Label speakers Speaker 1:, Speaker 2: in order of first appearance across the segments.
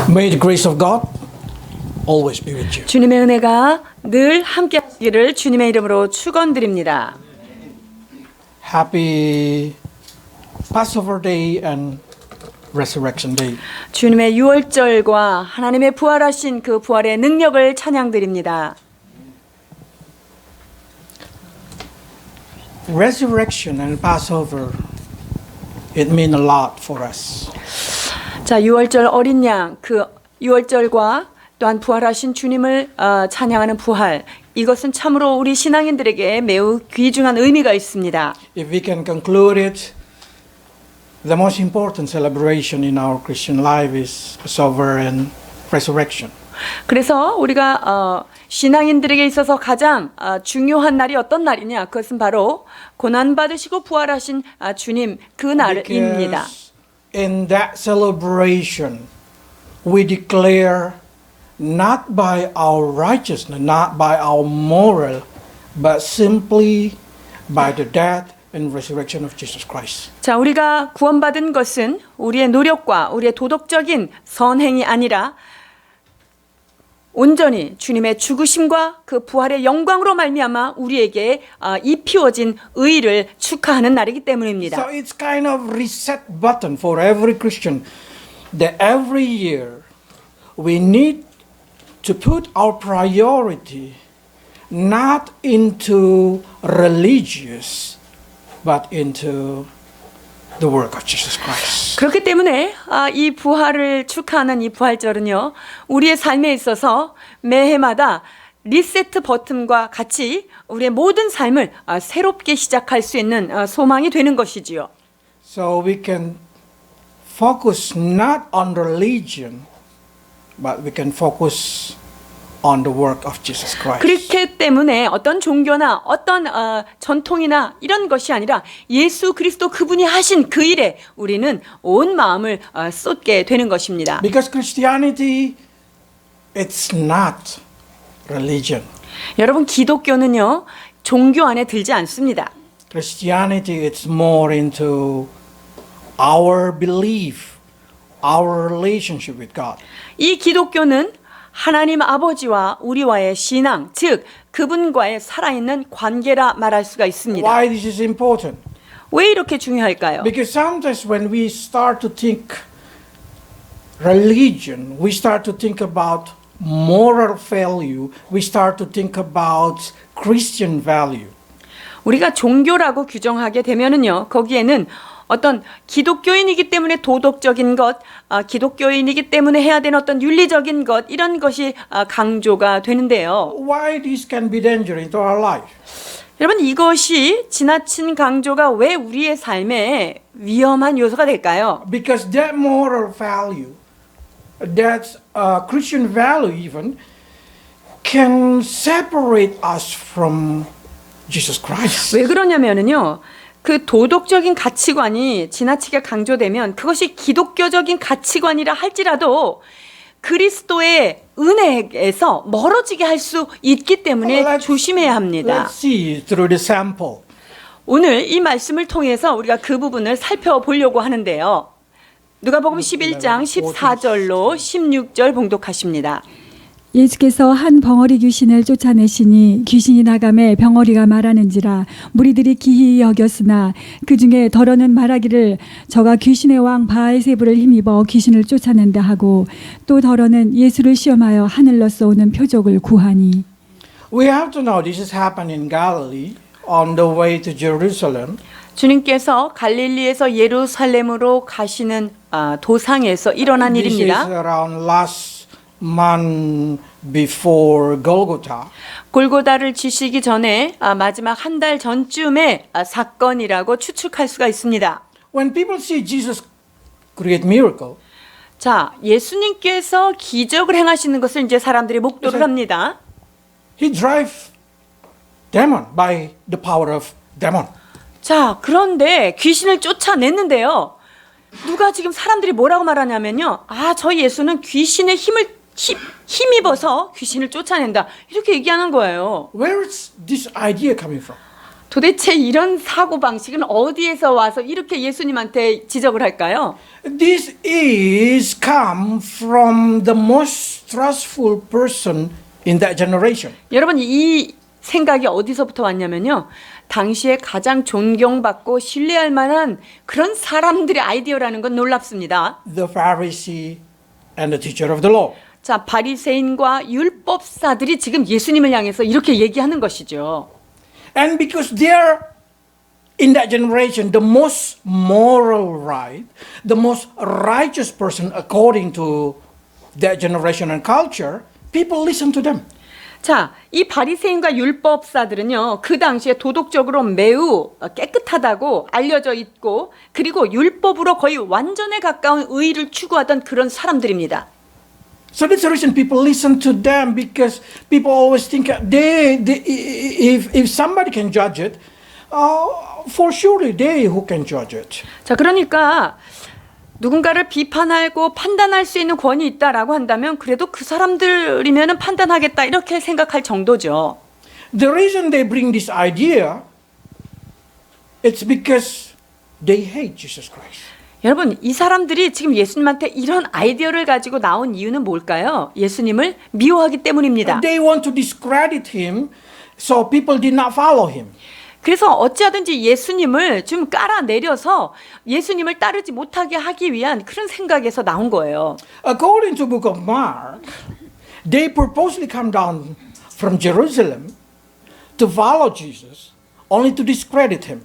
Speaker 1: May the grace of God always be with you.
Speaker 2: 주님의 은혜가 늘 함께 하시기를 주님의 이름으로 축원드립니다.
Speaker 1: Happy Passover Day and Resurrection Day.
Speaker 2: 주님의 유월절과 하나님의 부활하신 그 부활의 능력을 찬양드립니다.
Speaker 1: Resurrection and Passover, it means a lot for us.
Speaker 2: 자, 유월절 어린 양, 그 유월절과 또한 부활하신 주님을 찬양하는 부활, 이것은 참으로 우리 신앙인들에게 매우 귀중한 의미가 있습니다.
Speaker 1: If we can conclude it, the most important celebration in our Christian life is Passover and Resurrection.
Speaker 2: 그래서 우리가 신앙인들에게 있어서 가장 중요한 날이 어떤 날이냐? 그것은 바로 고난받으시고 부활하신 주님 그 날입니다.
Speaker 1: Because in that celebration, we declare not by our righteousness, not by our moral, but simply by the death and resurrection of Jesus Christ.
Speaker 2: 자, 우리가 구원받은 것은 우리의 노력과 우리의 도덕적인 선행이 아니라 온전히 주님의 죽으심과 그 부활의 영광으로 말미암아 우리에게 입히워진 의를 축하하는 날이기 때문입니다.
Speaker 1: So it's kind of reset button for every Christian that every year we need to put our priority not into religious but into the work of Jesus Christ.
Speaker 2: 그렇기 때문에 이 부활을 축하하는 이 부활절은요, 우리의 삶에 있어서 매해마다 리세트 버튼과 같이 우리의 모든 삶을 새롭게 시작할 수 있는 소망이 되는 것이지요.
Speaker 1: So we can focus not on religion, but we can focus on the work of Jesus Christ.
Speaker 2: 그렇기 때문에 어떤 종교나 어떤 전통이나 이런 것이 아니라 예수 그리스도 그분이 하신 그 일에 우리는 온 마음을 쏟게 되는 것입니다.
Speaker 1: Because Christianity, it's not religion.
Speaker 2: 여러분, 기독교는요, 종교 안에 들지 않습니다.
Speaker 1: Christianity, it's more into our belief, our relationship with God.
Speaker 2: 이 기독교는 하나님 아버지와 우리와의 신앙, 즉 그분과의 살아있는 관계라 말할 수가 있습니다.
Speaker 1: Why this is important?
Speaker 2: 왜 이렇게 중요할까요?
Speaker 1: Because sometimes when we start to think religion, we start to think about moral value, we start to think about Christian value.
Speaker 2: 우리가 종교라고 규정하게 되면은요, 거기에는 어떤 기독교인이기 때문에 도덕적인 것, 기독교인이기 때문에 해야 되는 어떤 윤리적인 것, 이런 것이 강조가 되는데요.
Speaker 1: Why this can be dangerous to our life?
Speaker 2: 여러분, 이것이 지나친 강조가 왜 우리의 삶에 위험한 요소가 될까요?
Speaker 1: Because that moral value, that Christian value even, can separate us from Jesus Christ.
Speaker 2: 왜 그러냐면은요, 그 도덕적인 가치관이 지나치게 강조되면 그것이 기독교적인 가치관이라 할지라도 그리스도의 은혜에서 멀어지게 할 수 있기 때문에 조심해야 합니다.
Speaker 1: Let's see through the sample.
Speaker 2: 오늘 이 말씀을 통해서 우리가 그 부분을 살펴보려고 하는데요. 누가복음 11장 14절로 16절 봉독하십니다.
Speaker 3: 예수께서 한 벙어리 귀신을 쫓아내시니 귀신이 나가매 벙어리가 말하는지라 무리들이 기히 여겼으나 그 중에 더러는 말하기를 저가 귀신의 왕 바알세불을 힘입어 귀신을 쫓아낸다 하고 또 더러는 예수를 시험하여 하늘로서 오는 표적을 구하니.
Speaker 1: We have to know this is happening in Galilee on the way to Jerusalem.
Speaker 2: 주님께서 갈릴리에서 예루살렘으로 가시는 도상에서 일어난
Speaker 1: This is
Speaker 2: 일입니다.
Speaker 1: around last month before Golgotha.
Speaker 2: 골고다를 지시기 전에 마지막 한 달 전쯤의 사건이라고 추측할 수가 있습니다.
Speaker 1: When people see Jesus create miracle,
Speaker 2: 자, 예수님께서 기적을 행하시는 것을 이제 사람들이 목도를 합니다.
Speaker 1: he drive demon by the power of demon.
Speaker 2: 자, 그런데 귀신을 쫓아냈는데요. 누가 지금 사람들이 뭐라고 말하냐면요. 저 예수는 귀신의 힘입어서 귀신을 쫓아낸다. 이렇게 얘기하는 거예요.
Speaker 1: Where is this idea coming from?
Speaker 2: 도대체 이런 사고 방식은 어디에서 와서 이렇게 예수님한테 지적을 할까요?
Speaker 1: This is come from the most trustful person in that generation.
Speaker 2: 여러분 이 생각이 어디서부터 왔냐면요. 당시에 가장 존경받고 신뢰할 만한 그런 사람들의 아이디어라는 건 놀랍습니다.
Speaker 1: The Pharisee and the teacher of the law.
Speaker 2: 자, 바리새인과 율법사들이 지금 예수님을 향해서 이렇게 얘기하는 것이죠.
Speaker 1: And because they're in that generation the most moral right, the most righteous person according to that generation and culture, people listen to them.
Speaker 2: 자, 이 바리새인과 율법사들은요, 그 당시에 도덕적으로 매우 깨끗하다고 알려져 있고, 그리고 율법으로 거의 완전에 가까운 의의를 추구하던 그런 사람들입니다.
Speaker 1: So that's the reason people listen to them, because people always think if somebody can judge it, for surely they who can judge it.
Speaker 2: 자, 그러니까 누군가를 비판하고 판단할 수 있는 권위 있다라고 한다면 그래도 그 사람들이면은 판단하겠다 이렇게 생각할 정도죠.
Speaker 1: The reason they bring this idea, it's because they hate Jesus Christ.
Speaker 2: 여러분, 이 사람들이 지금 예수님한테 이런 아이디어를 가지고 나온 이유는 뭘까요? 예수님을 미워하기 때문입니다.
Speaker 1: They want to discredit him, so people did not follow him.
Speaker 2: 그래서 어찌하든지 예수님을 좀 깔아내려서 예수님을 따르지 못하게 하기 위한 그런 생각에서 나온 거예요.
Speaker 1: According to the book of Mark, they purposely come down from Jerusalem to follow Jesus, only to discredit him.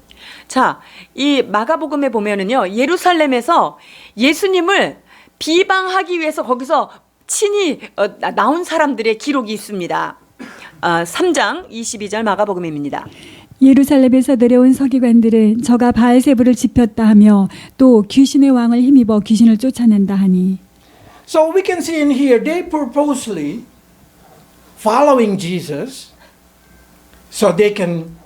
Speaker 2: 자, 이 마가복음에 보면은요, 예루살렘에서 예수님을 비방하기 위해서 거기서 친히 나온 사람들의 기록이 있습니다. 3장 22절 마가복음입니다.
Speaker 3: 예루살렘에서 내려온 서기관들은 저가 바알세불을 지폈다 하며 또 귀신의 왕을 힘입어 귀신을 쫓아낸다 하니.
Speaker 1: So we can see in here they purposely following Jesus so they can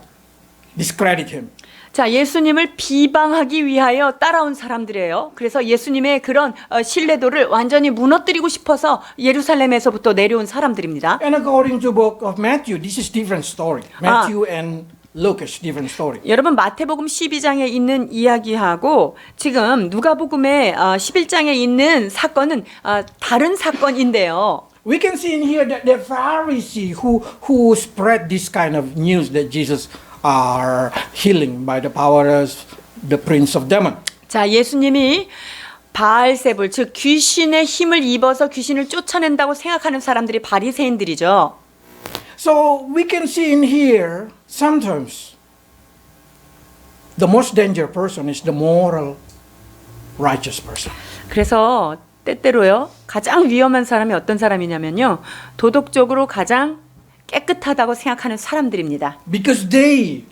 Speaker 1: discredit him.
Speaker 2: 자, 예수님을 비방하기 위하여 따라온 사람들이에요. 그래서 예수님의 그런 신뢰도를 완전히 무너뜨리고 싶어서 예루살렘에서부터 내려온 사람들입니다.
Speaker 1: And according to the book of Matthew, this is different story. Matthew and Luke is different story.
Speaker 2: 여러분 마태복음 12장에 있는 이야기하고 지금 누가복음의 11장에 있는 사건은 다른 사건인데요.
Speaker 1: We can see in here that the Pharisee who spread this kind of news that Jesus are healing by the power of the prince of demon.
Speaker 2: 자, 예수님이 바알세불 즉 귀신의 힘을 입어서 귀신을 쫓아낸다고 생각하는 사람들이 바리새인들이죠.
Speaker 1: So we can see in here sometimes the most dangerous person is the moral righteous person.
Speaker 2: 그래서 때때로요 가장 위험한 사람이 어떤 사람이냐면요 도덕적으로 가장 깨끗하다고 생각하는 사람들입니다.
Speaker 1: Because they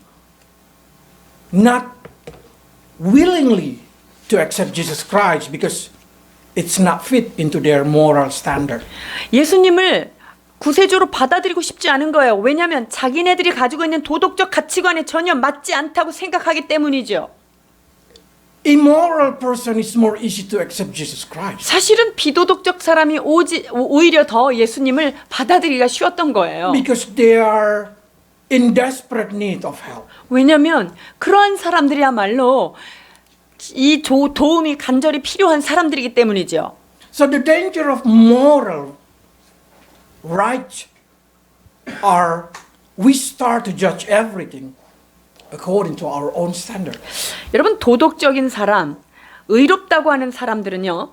Speaker 1: not willingly to accept Jesus Christ because it's not fit into their moral standard.
Speaker 2: 예수님을 구세주로 받아들이고 싶지 않은 거예요. 왜냐하면 자기네들이 가지고 있는 도덕적 가치관에 전혀 맞지 않다고 생각하기 때문이죠.
Speaker 1: Immoral person is more easy to accept Jesus Christ.
Speaker 2: 사실은 비도덕적 사람이 오히려 더 예수님을 받아들이기가 쉬웠던 거예요.
Speaker 1: Because they are in desperate need of help.
Speaker 2: 왜냐하면 그러한 사람들이야말로 이 도움이 간절히 필요한 사람들이기 때문이죠.
Speaker 1: So the danger of moral right are we start to judge everything according to our own standard.
Speaker 2: 여러분 도덕적인 사람, 의롭다고 하는 사람들은요.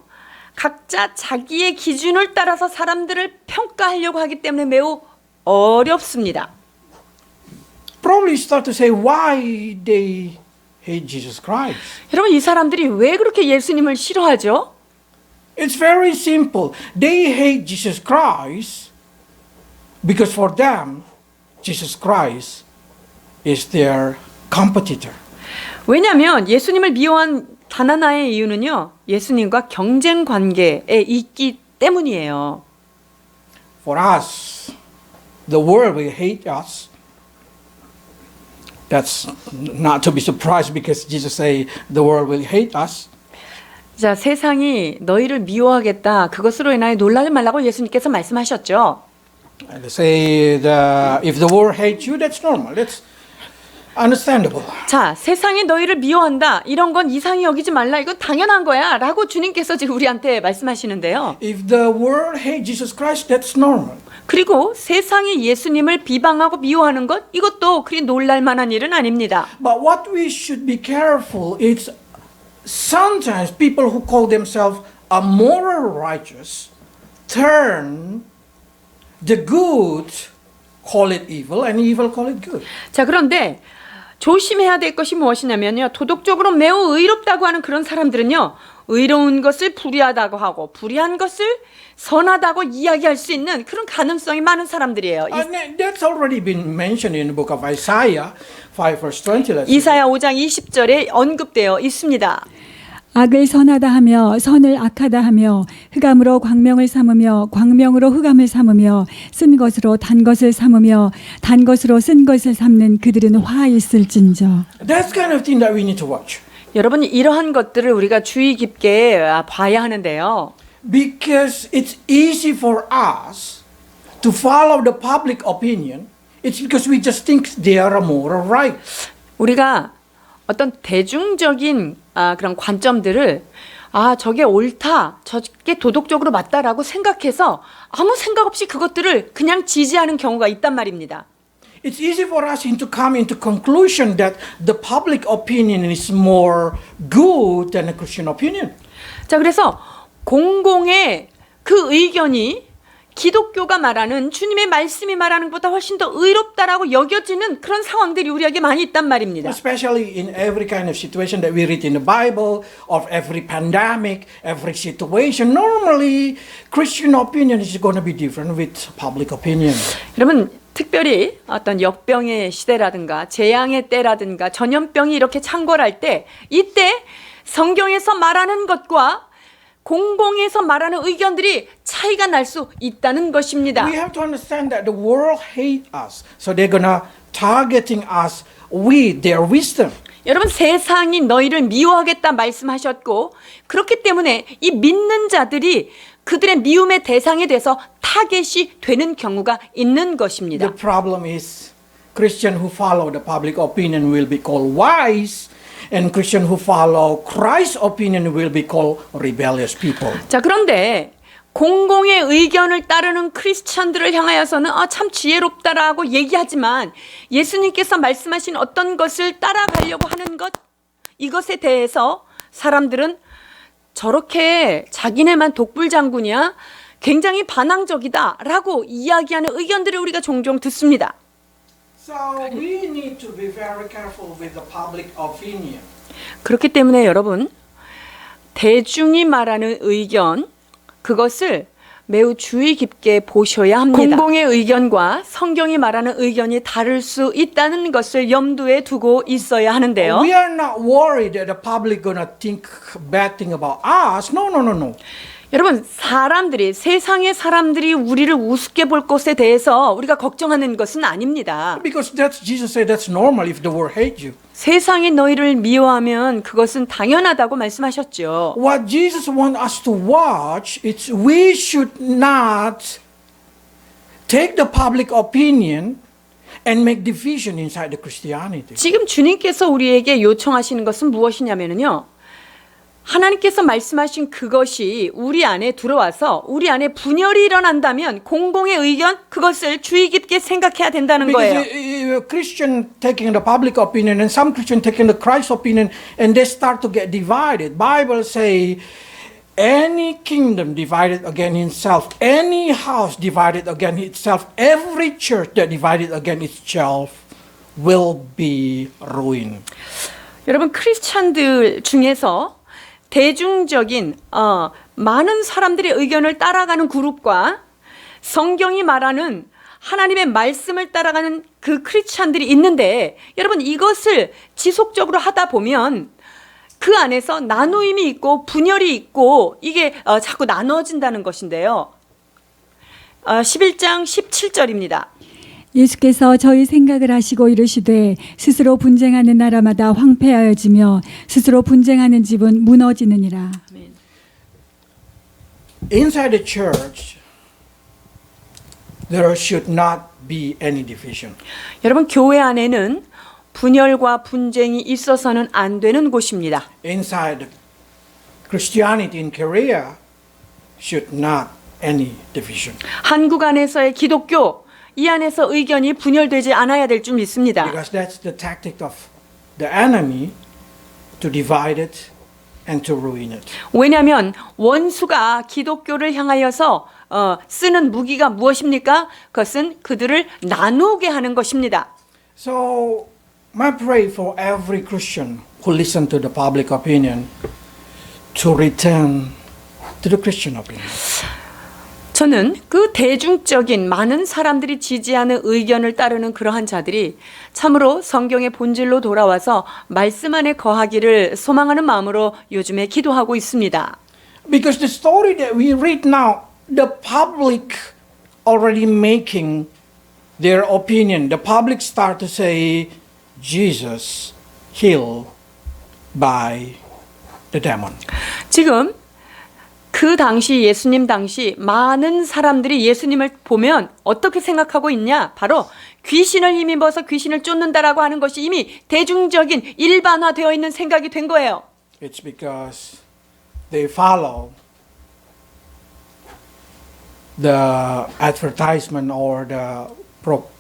Speaker 2: 각자 자기의 기준을 따라서 사람들을 평가하려고 하기 때문에 매우 어렵습니다.
Speaker 1: Probably start to say why they hate Jesus Christ.
Speaker 2: 여러분 이 사람들이 왜 그렇게 예수님을 싫어하죠?
Speaker 1: It's very simple. They hate Jesus Christ because for them Jesus Christ is their competitor.
Speaker 2: 왜냐하면 예수님을 미워한 단 하나의 이유는요. 예수님과 경쟁 관계에 있기 때문이에요.
Speaker 1: For us, the world will hate us. That's not to be surprised because Jesus say the world will hate us.
Speaker 2: 자, 세상이 너희를 미워하겠다. 그것으로 인하여 놀라지 말라고 예수님께서 말씀하셨죠.
Speaker 1: And they say if the world hates you, that's normal. understandable.
Speaker 2: 자, 세상이 너희를 미워한다. 이런 건 이상히 여기지 말라. 이건 당연한 거야. 라고 주님께서 지금 우리한테 말씀하시는데요.
Speaker 1: If the world hates Jesus Christ, that's normal.
Speaker 2: 그리고 세상이 예수님을 비방하고 미워하는 것, 이것도 그리 놀랄 만한 일은 아닙니다.
Speaker 1: But what we should be careful is sometimes people who call themselves a moral righteous turn the good, call it evil, and evil call it good.
Speaker 2: 자, 그런데 조심해야 될 것이 무엇이냐면요. 도덕적으로 매우 의롭다고 하는 그런 사람들은요. 의로운 것을 불의하다고 하고 불의한 것을 선하다고 이야기할 수 있는 그런 가능성이 많은 사람들이에요.
Speaker 1: And that's already been mentioned in the book of Isaiah 5 verse 20. Let's see.
Speaker 2: 이사야 5장 20절에 언급되어 있습니다.
Speaker 3: 악을 선하다 하며 선을 악하다 하며 흑암으로 광명을 삼으며 광명으로 흑암을 삼으며 쓴 것으로 단 것을 삼으며 단 것으로 쓴 것을 삼는 그들은 화 있을진저.
Speaker 1: That's kind of thing that we need to watch.
Speaker 2: 여러분, 이러한 것들을 우리가 주의 깊게 봐야 하는데요.
Speaker 1: Because it's easy for us to follow the public opinion. It's because we just think they are moral right.
Speaker 2: 우리가 어떤 대중적인 그런 관점들을 저게 옳다, 저게 도덕적으로 맞다라고 생각해서 아무 생각 없이 그것들을 그냥 지지하는 경우가 있단 말입니다.
Speaker 1: It's easy for us to come into conclusion that the public opinion is more good than a Christian opinion.
Speaker 2: 자, 그래서 공공의 그 의견이 기독교가 말하는 주님의 말씀이 말하는 것보다 훨씬 더 의롭다라고 여겨지는 그런 상황들이 우리에게 많이 있단 말입니다.
Speaker 1: Especially in every kind of situation that we read in the Bible, of every pandemic, every situation. Normally, Christian opinion is going to be different with public opinion.
Speaker 2: 여러분, 특별히 어떤 역병의 시대라든가 재앙의 때라든가 전염병이 이렇게 창궐할 때 이때 성경에서 말하는 것과 공공에서 말하는 의견들이 차이가 날 수 있다는 것입니다.
Speaker 1: We have to understand that the world hates us. So they're going to targeting us with their wisdom.
Speaker 2: 여러분, 세상이 너희를 미워하겠다 말씀하셨고 그렇기 때문에 이 믿는 자들이 그들의 미움의 대상이 돼서 타겟이 되는 경우가 있는 것입니다.
Speaker 1: The problem is Christians who follow the public opinion will be called wise, and Christians who follow Christ's opinion will be called rebellious people.
Speaker 2: 자, 그런데 공공의 의견을 따르는 크리스찬들을 향하여서는 참 지혜롭다라고 얘기하지만 예수님께서 말씀하신 어떤 것을 따라가려고 하는 것, 이것에 대해서 사람들은 저렇게 자기네만 독불장군이야, 굉장히 반항적이다라고 이야기하는 의견들을 우리가 종종 듣습니다.
Speaker 1: So we need to be very careful with the public opinion.
Speaker 2: 그렇기 때문에 여러분, 대중이 말하는 의견, 그것을 매우 주의 깊게 보셔야 합니다. 공공의 의견과 성경이 말하는 의견이 다를 수 있다는 것을 염두에 두고 있어야 하는데요.
Speaker 1: We are not worried that the public gonna think bad thing about us. No.
Speaker 2: 여러분, 세상의 사람들이 우리를 우습게 볼 것에 대해서 우리가 걱정하는 것은 아닙니다.
Speaker 1: Because that's Jesus said that's normal if the world hates you.
Speaker 2: 세상이 너희를 미워하면 그것은 당연하다고 말씀하셨죠.
Speaker 1: What Jesus wants us to watch is we should not take the public opinion and make division inside the Christianity.
Speaker 2: 지금 주님께서 우리에게 요청하시는 것은 무엇이냐면요. 하나님께서 말씀하신 그것이 우리 안에 들어와서 우리 안에 분열이 일어난다면 공공의 의견, 그것을 주의 깊게 생각해야 된다는 거예요.
Speaker 1: Because a Christian taking the public opinion and some Christian taking the Christ opinion and they start to get divided. Bible say any kingdom divided against itself, any house divided against itself, every church that divided against itself will be ruined.
Speaker 2: 여러분, 크리스찬들 중에서 대중적인 많은 사람들의 의견을 따라가는 그룹과 성경이 말하는 하나님의 말씀을 따라가는 그 크리스찬들이 있는데 여러분, 이것을 지속적으로 하다 보면 그 안에서 나누임이 있고 분열이 있고 이게 자꾸 나눠진다는 것인데요. 11장 17절입니다.
Speaker 3: 예수께서 저희 생각을 하시고 이르시되 스스로 분쟁하는 나라마다 황폐하여지며 스스로 분쟁하는 집은 무너지느니라.
Speaker 1: Inside the church, there should not be any division.
Speaker 2: 여러분, 교회 안에는 분열과 분쟁이 있어서는 안 되는 곳입니다.
Speaker 1: Inside Christianity in Korea should not any division.
Speaker 2: 한국 안에서의 기독교, 이 안에서 의견이 분열되지 않아야 될 줄 믿습니다.
Speaker 1: Because that's the tactic of the enemy to divide it and to ruin it.
Speaker 2: 왜냐하면 원수가 기독교를 향하여서 쓰는 무기가 무엇입니까? 그것은 그들을 나누게 하는 것입니다.
Speaker 1: So my prayer for every Christian who listen to the public opinion to return to the Christian opinion.
Speaker 2: 저는 그 대중적인 많은 사람들이 지지하는 의견을 따르는 그러한 자들이 참으로 성경의 본질로 돌아와서 말씀 안에 거하기를 소망하는 마음으로 요즘에 기도하고 있습니다.
Speaker 1: Because the story that we read now, the public already making their opinion. The public start to say Jesus healed by the demon.
Speaker 2: 지금 그 당시 예수님 당시 많은 사람들이 예수님을 보면 어떻게 생각하고 있냐? 바로 귀신을 힘입어서 귀신을 쫓는다라고 하는 것이 이미 대중적인 일반화되어 있는 생각이 된 거예요.
Speaker 1: It's because they follow the advertisement or the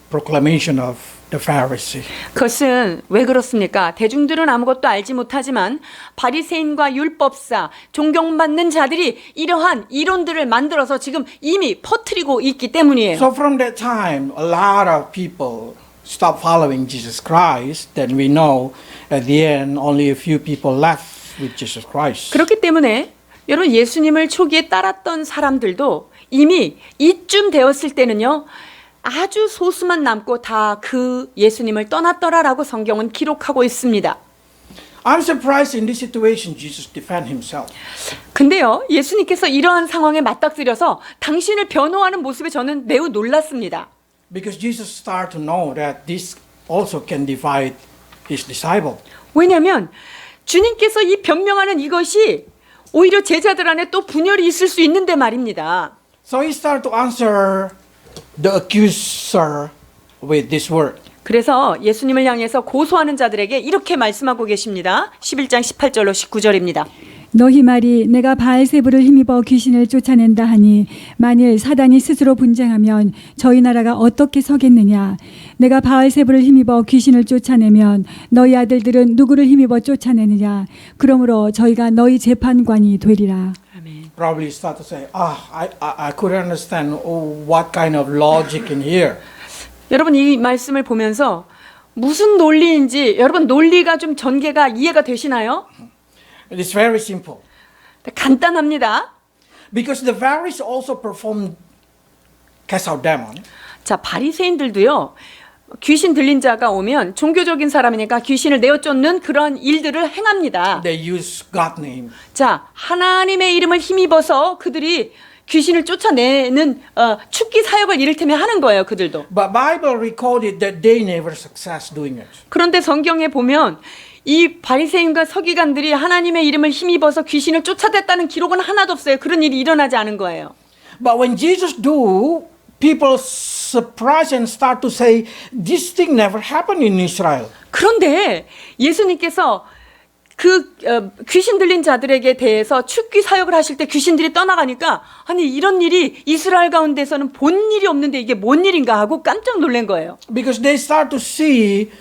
Speaker 1: proclamation of the Pharisee.
Speaker 2: 그것은 왜 그렇습니까? 대중들은 아무것도 알지 못하지만 바리새인과 율법사, 존경받는 자들이 이러한 이론들을 만들어서 지금 이미 퍼뜨리고 있기 때문이에요.
Speaker 1: So from that time, a lot of people stop following Jesus Christ. Then we know at the end only a few people left with Jesus Christ.
Speaker 2: 그렇기 때문에 여러분 예수님을 초기에 따랐던 사람들도 이미 이쯤 되었을 때는요. 아주 소수만 남고 다 그 예수님을 떠났더라라고 성경은 기록하고 있습니다.
Speaker 1: I'm surprised in this situation Jesus defend himself.
Speaker 2: 근데요, 예수님께서 이러한 상황에 맞닥뜨려서 당신을 변호하는 모습에 저는 매우 놀랐습니다.
Speaker 1: Because Jesus started to know that this also can divide his disciple.
Speaker 2: 왜냐하면 주님께서 이 변명하는 이것이 오히려 제자들 안에 또 분열이 있을 수 있는데 말입니다.
Speaker 1: So he started to answer the accuser with this word.
Speaker 2: 그래서 예수님을 향해서 고소하는 자들에게 이렇게 말씀하고 계십니다. 11장 18절로 19절입니다.
Speaker 3: 너희 말이 내가 바알세불을 힘입어 귀신을 쫓아낸다 하니 만일 사단이 스스로 분쟁하면 저희 나라가 어떻게 서겠느냐. 내가 바알세불을 힘입어 귀신을 쫓아내면 너희 아들들은 누구를 힘입어 쫓아내느냐. 그러므로 저희가 너희 재판관이 되리라.
Speaker 2: 아멘.
Speaker 1: Probably start to say, I couldn't understand what kind of logic in here.
Speaker 2: 여러분 이 말씀을 보면서 무슨 논리인지 여러분 논리가 좀 전개가 이해가 되시나요?
Speaker 1: It is very simple.
Speaker 2: 간단합니다.
Speaker 1: Because the Pharisees also performed cast out demon.
Speaker 2: 자, 바리새인들도요. 귀신 들린 자가 오면 종교적인 사람이니까 귀신을 내어 쫓는 그런 일들을 행합니다.
Speaker 1: They use God name.
Speaker 2: 자, 하나님의 이름을 힘입어서 그들이 귀신을 쫓아내는 축기 사역을 이를테면 하는 거예요, 그들도.
Speaker 1: But Bible recorded that they never success doing it.
Speaker 2: 그런데 성경에 보면 이 바리새인과 서기관들이 하나님의 이름을 힘입어서 귀신을 쫓아냈다는 기록은 하나도 없어요. 그런 일이 일어나지 않은 거예요.
Speaker 1: But when Jesus do, people surprise and start to say, this thing never happened in Israel.
Speaker 2: 그런데 예수님께서 그 귀신 들린 자들에게 대해서 축기 사역을 하실 때 귀신들이 떠나가니까 아니 이런 일이 이스라엘 가운데서는 본 일이 없는데 이게 뭔 일인가 하고 깜짝 놀란 거예요.
Speaker 1: Because they start to see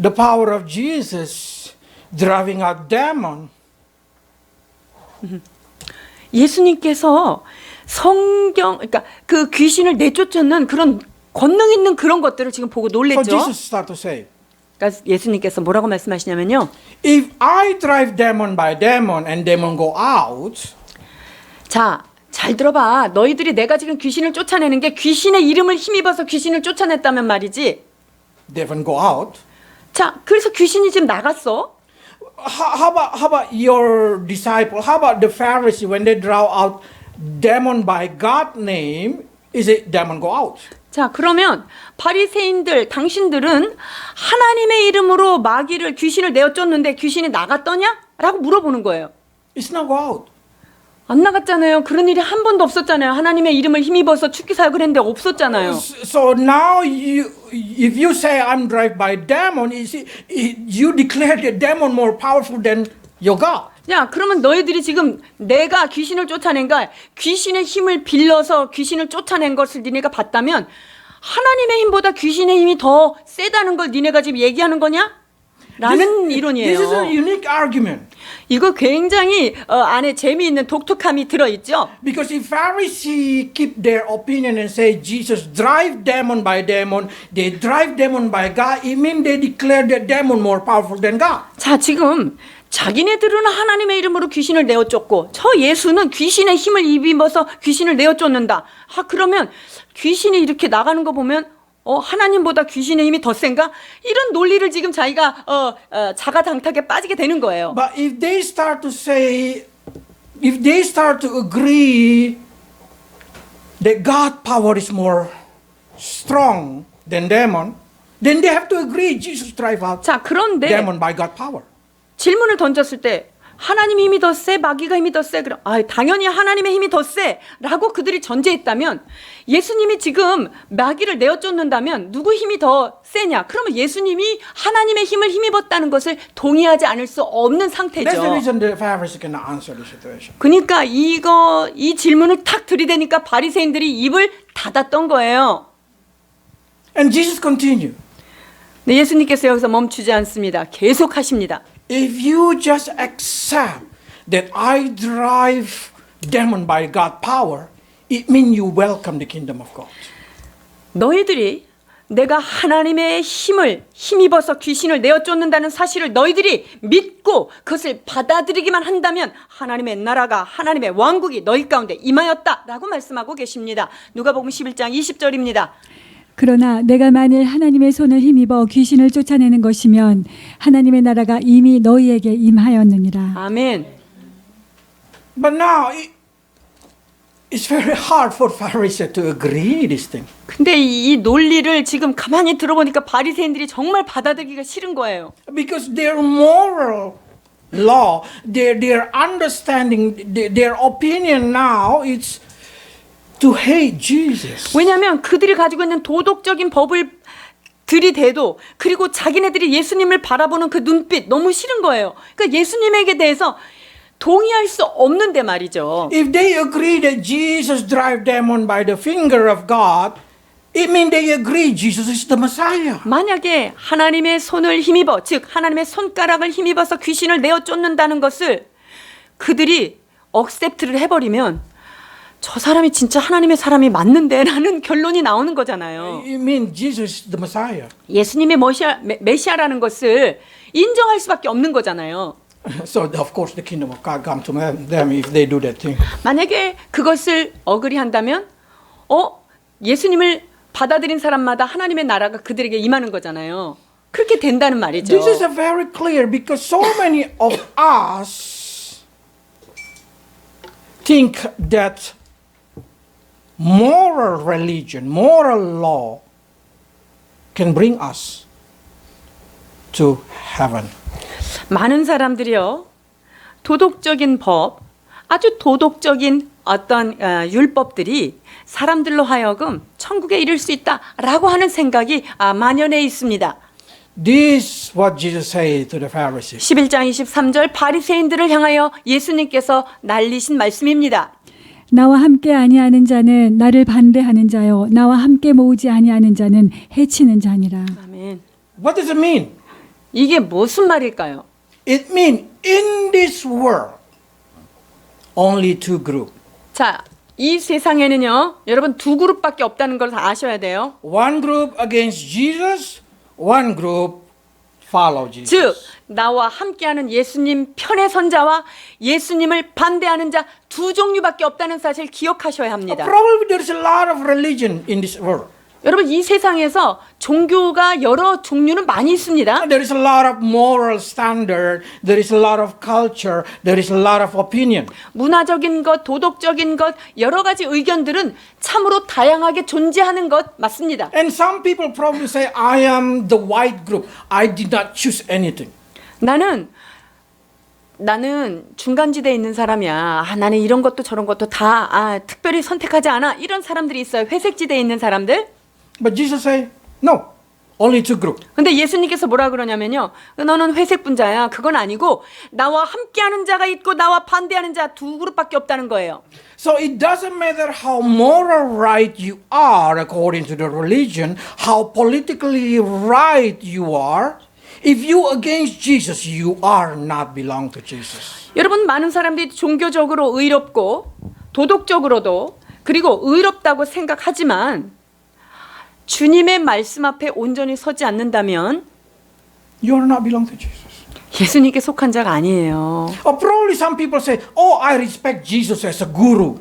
Speaker 1: the power of Jesus driving out demon.
Speaker 2: 예수님께서 그러니까 그 귀신을 내쫓는 그런 권능 있는 그런 것들을 지금 보고
Speaker 1: So
Speaker 2: 놀랬죠.
Speaker 1: Jesus start to say,
Speaker 2: 그러니까 예수님께서 뭐라고 말씀하시냐면요.
Speaker 1: if I drive demon by demon and demon go out,
Speaker 2: 자, 잘 들어봐. 너희들이 내가 지금 귀신을 쫓아내는 게 귀신의 이름을 힘입어서 귀신을 쫓아냈다면 말이지.
Speaker 1: demon go out.
Speaker 2: 자, 그래서 귀신이 지금 나갔어.
Speaker 1: How about your disciple? How about the Pharisee when they draw out demon by God name? Is it demon go out?
Speaker 2: 자, 그러면 바리새인들, 당신들은 하나님의 이름으로 귀신을 내어 쫓는데 귀신이 나갔더냐? 라고 물어보는 거예요.
Speaker 1: It's not go out.
Speaker 2: 안 나갔잖아요. 그런 일이 한 번도 없었잖아요. 하나님의 이름을 힘입어서 축기 사역을 했는데 없었잖아요.
Speaker 1: So now if you say I'm driven by demon, you declare the demon more powerful than your God.
Speaker 2: 야, 그러면 너희들이 지금 내가 귀신을 쫓아낸가 귀신의 힘을 빌려서 귀신을 쫓아낸 것을 니네가 봤다면 하나님의 힘보다 귀신의 힘이 더 세다는 걸 니네가 지금 얘기하는 거냐? 라는 이론이에요.
Speaker 1: This is a unique argument.
Speaker 2: 이거 굉장히 안에 재미있는 독특함이 들어있죠.
Speaker 1: Because if Pharisees keep their opinion and say Jesus drive demon by demon, they drive demon by God, it means they declare the demon more powerful than God.
Speaker 2: 자, 지금 자기네들은 하나님의 이름으로 귀신을 내어쫓고 저 예수는 귀신의 힘을 입어서 귀신을 내어쫓는다. 그러면 귀신이 이렇게 나가는 거 보면 하나님보다 귀신의 힘이 더 센가? 이런 논리를 지금 자기가 자가당탁에 빠지게 되는 거예요.
Speaker 1: But if they start to agree that God power is more strong than demon, then they have to agree Jesus drive out
Speaker 2: 자, 그런데
Speaker 1: demon by God power.
Speaker 2: 질문을 던졌을 때 하나님의 힘이 더 세, 마귀가 힘이 더 세. 그럼 당연히 하나님의 힘이 더 세라고 그들이 전제했다면 예수님이 지금 마귀를 내어쫓는다면 누구 힘이 더 세냐? 그러면 예수님이 하나님의 힘을 힘입었다는 것을 동의하지 않을 수 없는
Speaker 1: That's the
Speaker 2: 상태죠.
Speaker 1: reason the Pharisees cannot answer the situation.
Speaker 2: 그러니까 이 질문을 탁 들이대니까 바리새인들이 입을 닫았던 거예요.
Speaker 1: And Jesus continued.
Speaker 2: 네, 예수님께서 여기서 멈추지 않습니다. 계속 하십니다.
Speaker 1: If you just accept that I drive demon by God power, it means you welcome the kingdom of God.
Speaker 2: 너희들이 내가 하나님의 힘을 힘입어서 귀신을 내어쫓는다는 사실을 너희들이 믿고 그것을 받아들이기만 한다면 하나님의 나라가 하나님의 왕국이 너희 가운데 임하였다라고 말씀하고 계십니다. 누가복음 11장 20절입니다.
Speaker 3: 그러나 내가 만일 하나님의 손을 힘입어 귀신을 쫓아내는 것이면 하나님의 나라가 이미 너희에게 임하였느니라.
Speaker 2: 아멘.
Speaker 1: But now it's very hard for Pharisees to agree this thing.
Speaker 2: 근데 이 논리를 지금 가만히 들어보니까 바리새인들이 정말 받아들이기가 싫은 거예요.
Speaker 1: Because their moral law, their understanding, their opinion now is to hate Jesus.
Speaker 2: 왜냐하면 그들이 가지고 있는 도덕적인 법을 들이대도 그리고 자기네들이 예수님을 바라보는 그 눈빛 너무 싫은 거예요. 그러니까 예수님에게 대해서 동의할 수 없는데 말이죠.
Speaker 1: If they agree that Jesus drive demon by the finger of God, it means they agree Jesus is the Messiah.
Speaker 2: 만약에 하나님의 손을 힘입어, 즉 하나님의 손가락을 힘입어서 귀신을 내어쫓는다는 것을 그들이 억셉트를 해버리면 저 사람이 진짜 하나님의 사람이 맞는데 라는 결론이 나오는 거잖아요.
Speaker 1: It means Jesus is the Messiah.
Speaker 2: 예수님의 메시아라는 것을 인정할 수밖에 없는 거잖아요.
Speaker 1: So of course the kingdom of God come to them if they do that thing.
Speaker 2: 만약에 그것을 어그리한다면 예수님을 받아들인 사람마다 하나님의 나라가 그들에게 임하는 거잖아요. 그렇게 된다는 말이죠.
Speaker 1: This is a very clear because so many of us think that moral religion, moral law can bring us to heaven.
Speaker 2: 많은 사람들이요. 도덕적인 법, 아주 도덕적인 어떤 율법들이 사람들로 하여금 천국에 이를 수 있다라고 하는 생각이 만연해 있습니다.
Speaker 1: This what Jesus said to the Pharisees.
Speaker 2: 11장 23절 바리새인들을 향하여 예수님께서 날리신 말씀입니다.
Speaker 3: 나와 함께 아니하는 자는 나를 반대하는 자요 나와 함께 모으지 아니하는 자는 해치는 자니라.
Speaker 2: 아멘.
Speaker 1: What does it mean?
Speaker 2: 이게 무슨 말일까요?
Speaker 1: It means in this world only two groups.
Speaker 2: 자, 이 세상에는요. 여러분 두 그룹밖에 없다는 걸 다 아셔야 돼요.
Speaker 1: One group against Jesus, one group follow Jesus.
Speaker 2: 즉 나와 함께하는 예수님 편에 선 자와 예수님을 반대하는 자 두 종류밖에 없다는 사실 기억하셔야 합니다.
Speaker 1: Probably there is a lot of religion in this world.
Speaker 2: 여러분 이 세상에서 종교가 여러 종류는 많이 있습니다.
Speaker 1: There is a lot of moral standard. There is a lot of culture. There is a lot of opinion.
Speaker 2: 문화적인 것, 도덕적인 것, 여러 가지 의견들은 참으로 다양하게 존재하는 것 맞습니다.
Speaker 1: And some people probably say, I am the white group. I did not choose anything.
Speaker 2: 나는 나는 중간지대에 있는 사람이야. 나는 이런 것도 저런 것도 다 특별히 선택하지 않아. 이런 사람들이 있어요. 회색지대에 있는 사람들.
Speaker 1: But Jesus say, no, only two group.
Speaker 2: 근데 예수님께서 뭐라 그러냐면요. 너는 회색 분자야. 그건 아니고 나와 함께하는 자가 있고 나와 반대하는 자 두 그룹밖에 없다는 거예요.
Speaker 1: So it doesn't matter how moral right you are according to the religion, how politically right you are. If you against Jesus, you are not belong to Jesus.
Speaker 2: 여러분 많은 사람들이 종교적으로 의롭고 도덕적으로도 그리고 의롭다고 생각하지만 주님의 말씀 앞에 온전히 서지 않는다면
Speaker 1: You are not belong to Jesus.
Speaker 2: 예수님께 속한 자가 아니에요.
Speaker 1: Probably some people say, oh, I respect Jesus as a guru.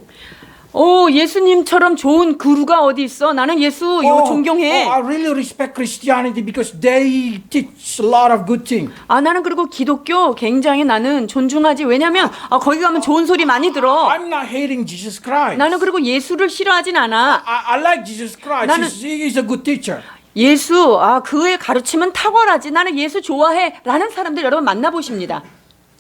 Speaker 2: 예수님처럼 좋은 그루가 어디 있어? 나는 예수 이거 존경해.
Speaker 1: I really respect Christianity because they teach a lot of good things.
Speaker 2: 나는 그리고 기독교 굉장히 나는 존중하지. 왜냐면 거기 가면 좋은 소리 많이 들어.
Speaker 1: I'm not hating Jesus Christ.
Speaker 2: 나는 그리고 예수를 싫어하진 않아.
Speaker 1: I like Jesus Christ.
Speaker 2: 나는-
Speaker 1: He is a good teacher.
Speaker 2: 예수 그의 가르침은 탁월하지. 나는 예수 좋아해. 라는 사람들 여러분 만나보십니다.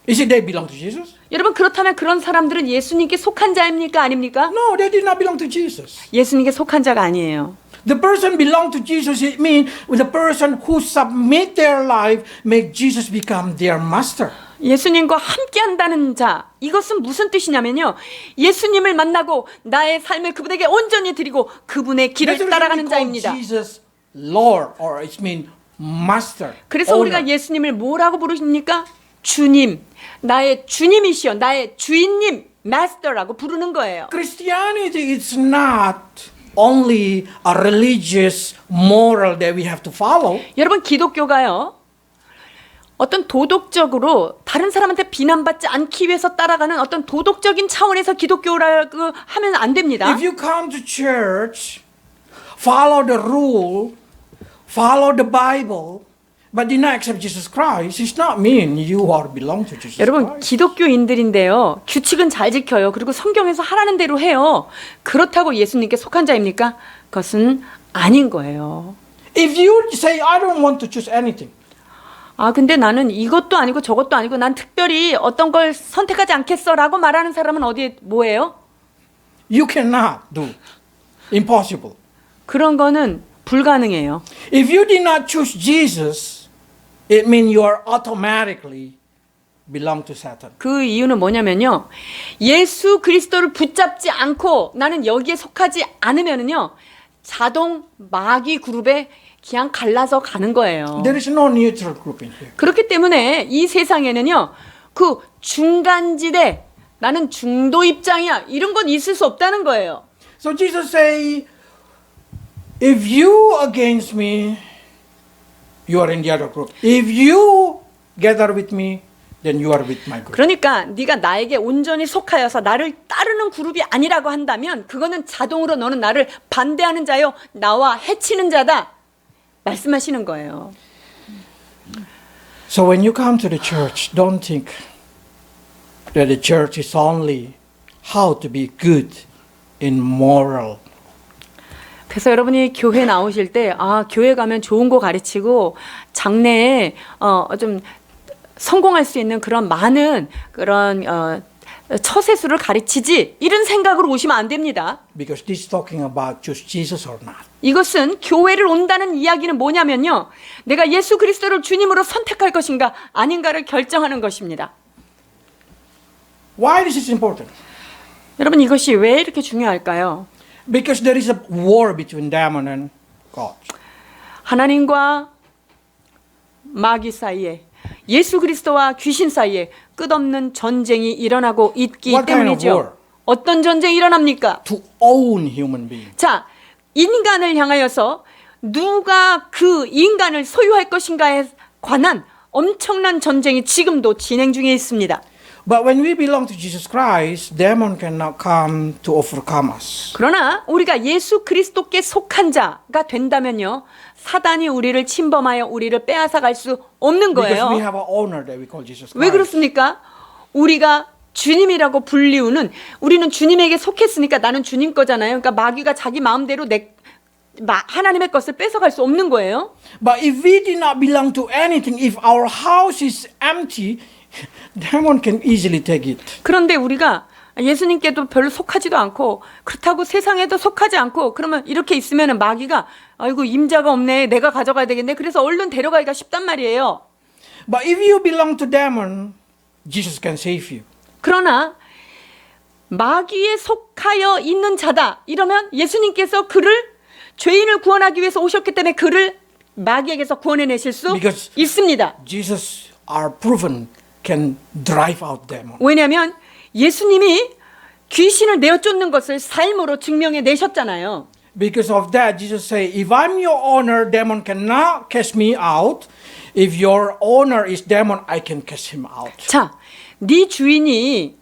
Speaker 1: Is it they belong to Jesus?
Speaker 2: 여러분 그렇다면 그런 사람들은 예수님께 속한 자입니까? 아닙니까?
Speaker 1: No, they did not belong to Jesus.
Speaker 2: 예수님께 속한 자가 아니에요.
Speaker 1: The person belong to Jesus, it means the person who submit their life, make Jesus become their master.
Speaker 2: 예수님과 함께 한다는 자. 이것은 무슨 뜻이냐면요. 예수님을 만나고 나의 삶을 그분에게 온전히 드리고 그분의 길을
Speaker 1: That's the reason
Speaker 2: 따라가는
Speaker 1: we call
Speaker 2: 자입니다.
Speaker 1: Jesus Lord, or it means master.
Speaker 2: 그래서 우리가
Speaker 1: owner.
Speaker 2: 예수님을 뭐라고 부르십니까? 주님. 나의 주님이시여. 나의 주인님. 마스터라고 부르는 거예요.
Speaker 1: Christianity is not only a religious moral that we have to follow.
Speaker 2: 여러분 기독교가요. 어떤 도덕적으로 다른 사람한테 비난받지 않기 위해서 따라가는 어떤 도덕적인 차원에서 기독교라고 하면 안 됩니다.
Speaker 1: If you come to church, follow the rule, follow the Bible, but did not accept Jesus Christ, it's not mean you are belong to Jesus
Speaker 2: 여러분
Speaker 1: Christ.
Speaker 2: 기독교인들인데요. 규칙은 잘 지켜요. 그리고 성경에서 하라는 대로 해요. 그렇다고 예수님께 속한 자입니까? 그것은 아닌 거예요.
Speaker 1: If you say, I don't want to choose anything,
Speaker 2: 근데 나는 이것도 아니고 저것도 아니고 난 특별히 어떤 걸 선택하지 않겠어 라고 말하는 사람은 어디에 뭐예요?
Speaker 1: you cannot do. Impossible.
Speaker 2: 그런 거는 불가능해요.
Speaker 1: If you did not choose Jesus, it means you are automatically belong to Satan.
Speaker 2: 그 이유는 뭐냐면요. 예수 그리스도를 붙잡지 않고 나는 여기에 속하지 않으면은요. 자동 마귀 그룹에 그냥 갈라서 가는 거예요.
Speaker 1: There is no neutral group in here.
Speaker 2: 그렇기 때문에 이 세상에는요. 그 중간지대 나는 중도 입장이야. 이런 건 있을 수 없다는 거예요.
Speaker 1: So Jesus say, if you against me, you are in the other group. If you gather with me, then you are with my group.
Speaker 2: 그러니까 네가 나에게 온전히 속하여서 나를 따르는 그룹이 아니라고 한다면 그거는 자동으로 너는 나를 반대하는 자요. 나와 해치는 자다. 말씀하시는 거예요.
Speaker 1: So when you come to the church, don't think that the church is only how to be good in moral.
Speaker 2: 그래서 여러분이 교회 나오실 때 교회 가면 좋은 거 가르치고 장래에 좀 성공할 수 있는 그런 많은 그런 처세술을 가르치지 이런 생각으로 오시면 안 됩니다.
Speaker 1: Because this is talking about choose Jesus or not.
Speaker 2: 이것은 교회를 온다는 이야기는 뭐냐면요. 내가 예수 그리스도를 주님으로 선택할 것인가 아닌가를 결정하는 것입니다.
Speaker 1: Why this is important?
Speaker 2: 여러분 이것이 왜 이렇게 중요할까요?
Speaker 1: Because there is a war between demon and God.
Speaker 2: 하나님과 마귀 사이에 예수 그리스도와 귀신 사이에 끝없는 전쟁이 일어나고 있기
Speaker 1: What kind of
Speaker 2: 때문이죠.
Speaker 1: war?
Speaker 2: 어떤 전쟁이 일어납니까?
Speaker 1: To own human being.
Speaker 2: 자, 인간을 향하여서 누가 그 인간을 소유할 것인가에 관한 엄청난 전쟁이 지금도 진행 중에 있습니다.
Speaker 1: But when we belong to Jesus Christ, demon cannot come to overcome us.
Speaker 2: 그러나 우리가 예수 그리스도께 속한 자가 된다면요. 사단이 우리를 침범하여 우리를 빼앗아 갈 수 없는
Speaker 1: Because we
Speaker 2: 거예요.
Speaker 1: have an owner that we call Jesus
Speaker 2: 왜
Speaker 1: Christ.
Speaker 2: 그렇습니까? 우리가 주님이라고 불리우는 우리는 주님에게 속했으니까 나는 주님 거잖아요. 그러니까 마귀가 자기 마음대로 하나님의 것을 뺏어갈 수 없는 거예요.
Speaker 1: But if we did not belong to anything, if our house is empty, demon can easily take it.
Speaker 2: 그런데 우리가 예수님께도 별로 속하지도 않고 그렇다고 세상에도 속하지 않고 그러면 이렇게 있으면 마귀가 아이고 임자가 없네 내가 가져가야 되겠네 그래서 얼른 데려가기가 쉽단 말이에요.
Speaker 1: But if you belong to demon, Jesus can save you.
Speaker 2: 그러나 마귀에 속하여 있는 자다 이러면 예수님께서 그를 죄인을 구원하기 위해서 오셨기 때문에 그를 마귀에게서 구원해내실 수
Speaker 1: Because
Speaker 2: 있습니다.
Speaker 1: Jesus are proven can drive out demon.
Speaker 2: 왜냐하면 예수님이 귀신을 내어 쫓는 것을 삶으로 증명해 내셨잖아요.
Speaker 1: Because of that, Jesus say, if I'm your owner, demon cannot cast me out. If your owner is demon, I can cast him out.
Speaker 2: 자, 네 주인이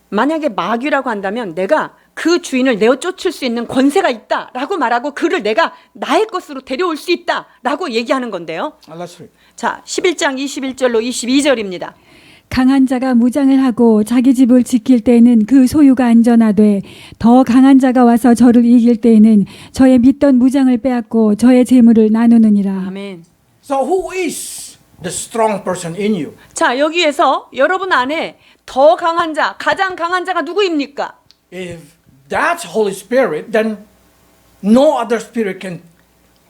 Speaker 2: 만약에 마귀라고 한다면 내가 그 주인을 내어 쫓을 수 있는 권세가 있다라고 말하고 그를 내가 나의 것으로 데려올 수 있다라고 얘기하는 건데요.
Speaker 1: Let's read.
Speaker 2: 자, 11장 21절로 22절입니다.
Speaker 3: 강한 자가 무장을 하고 자기 집을 지킬 때에는 그 소유가 안전하되 더 강한 자가 와서 저를 이길 때에는 저의 믿던 무장을 빼앗고 저의 재물을 나누느니라.
Speaker 2: 아멘.
Speaker 1: So who is the strong person in you?
Speaker 2: 자, 여기에서 여러분 안에 더 강한 자, 가장 강한 자가 누구입니까?
Speaker 1: If that's Holy Spirit, then no other spirit can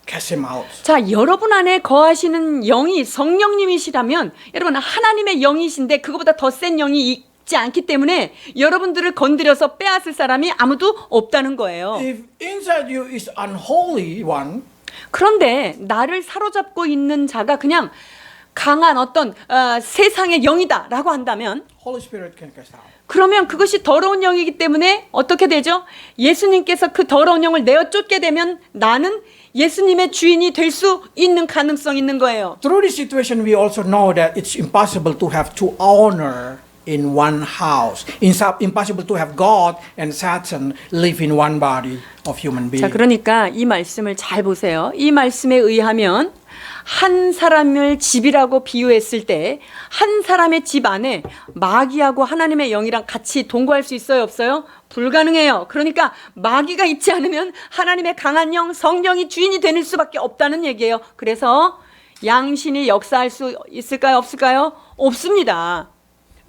Speaker 1: cast him out.
Speaker 2: 자, 여러분 안에 거하시는 영이 성령님이시라면 여러분 하나님의 영이신데 그거보다 더 센 영이 있지 않기 때문에 여러분들을 건드려서 빼앗을 사람이 아무도 없다는 거예요.
Speaker 1: If inside you is unholy one,
Speaker 2: 그런데 나를 사로잡고 있는 자가 그냥 강한 어떤 세상의 영이다라고 한다면
Speaker 1: Holy Spirit can cast out.
Speaker 2: 그러면 그것이 더러운 영이기 때문에 어떻게 되죠? 예수님께서 그 더러운 영을 내어 쫓게 되면 나는 예수님의 주인이 될 수 있는 가능성이 있는 거예요.
Speaker 1: Through this situation, we also know that it's impossible to have two owner in one house. Impossible to have God and Satan live in one body of human being.
Speaker 2: 자, 그러니까 이 말씀을 잘 보세요. 이 말씀에 의하면 한 사람을 집이라고 비유했을 때 한 사람의 집 안에 마귀하고 하나님의 영이랑 같이 동거할 수 있어요, 없어요? 불가능해요. 그러니까 마귀가 있지 않으면 하나님의 강한 영, 성령이 주인이 되는 수밖에 없다는 얘기예요. 그래서 양신이 역사할 수 있을까요, 없을까요? 없습니다.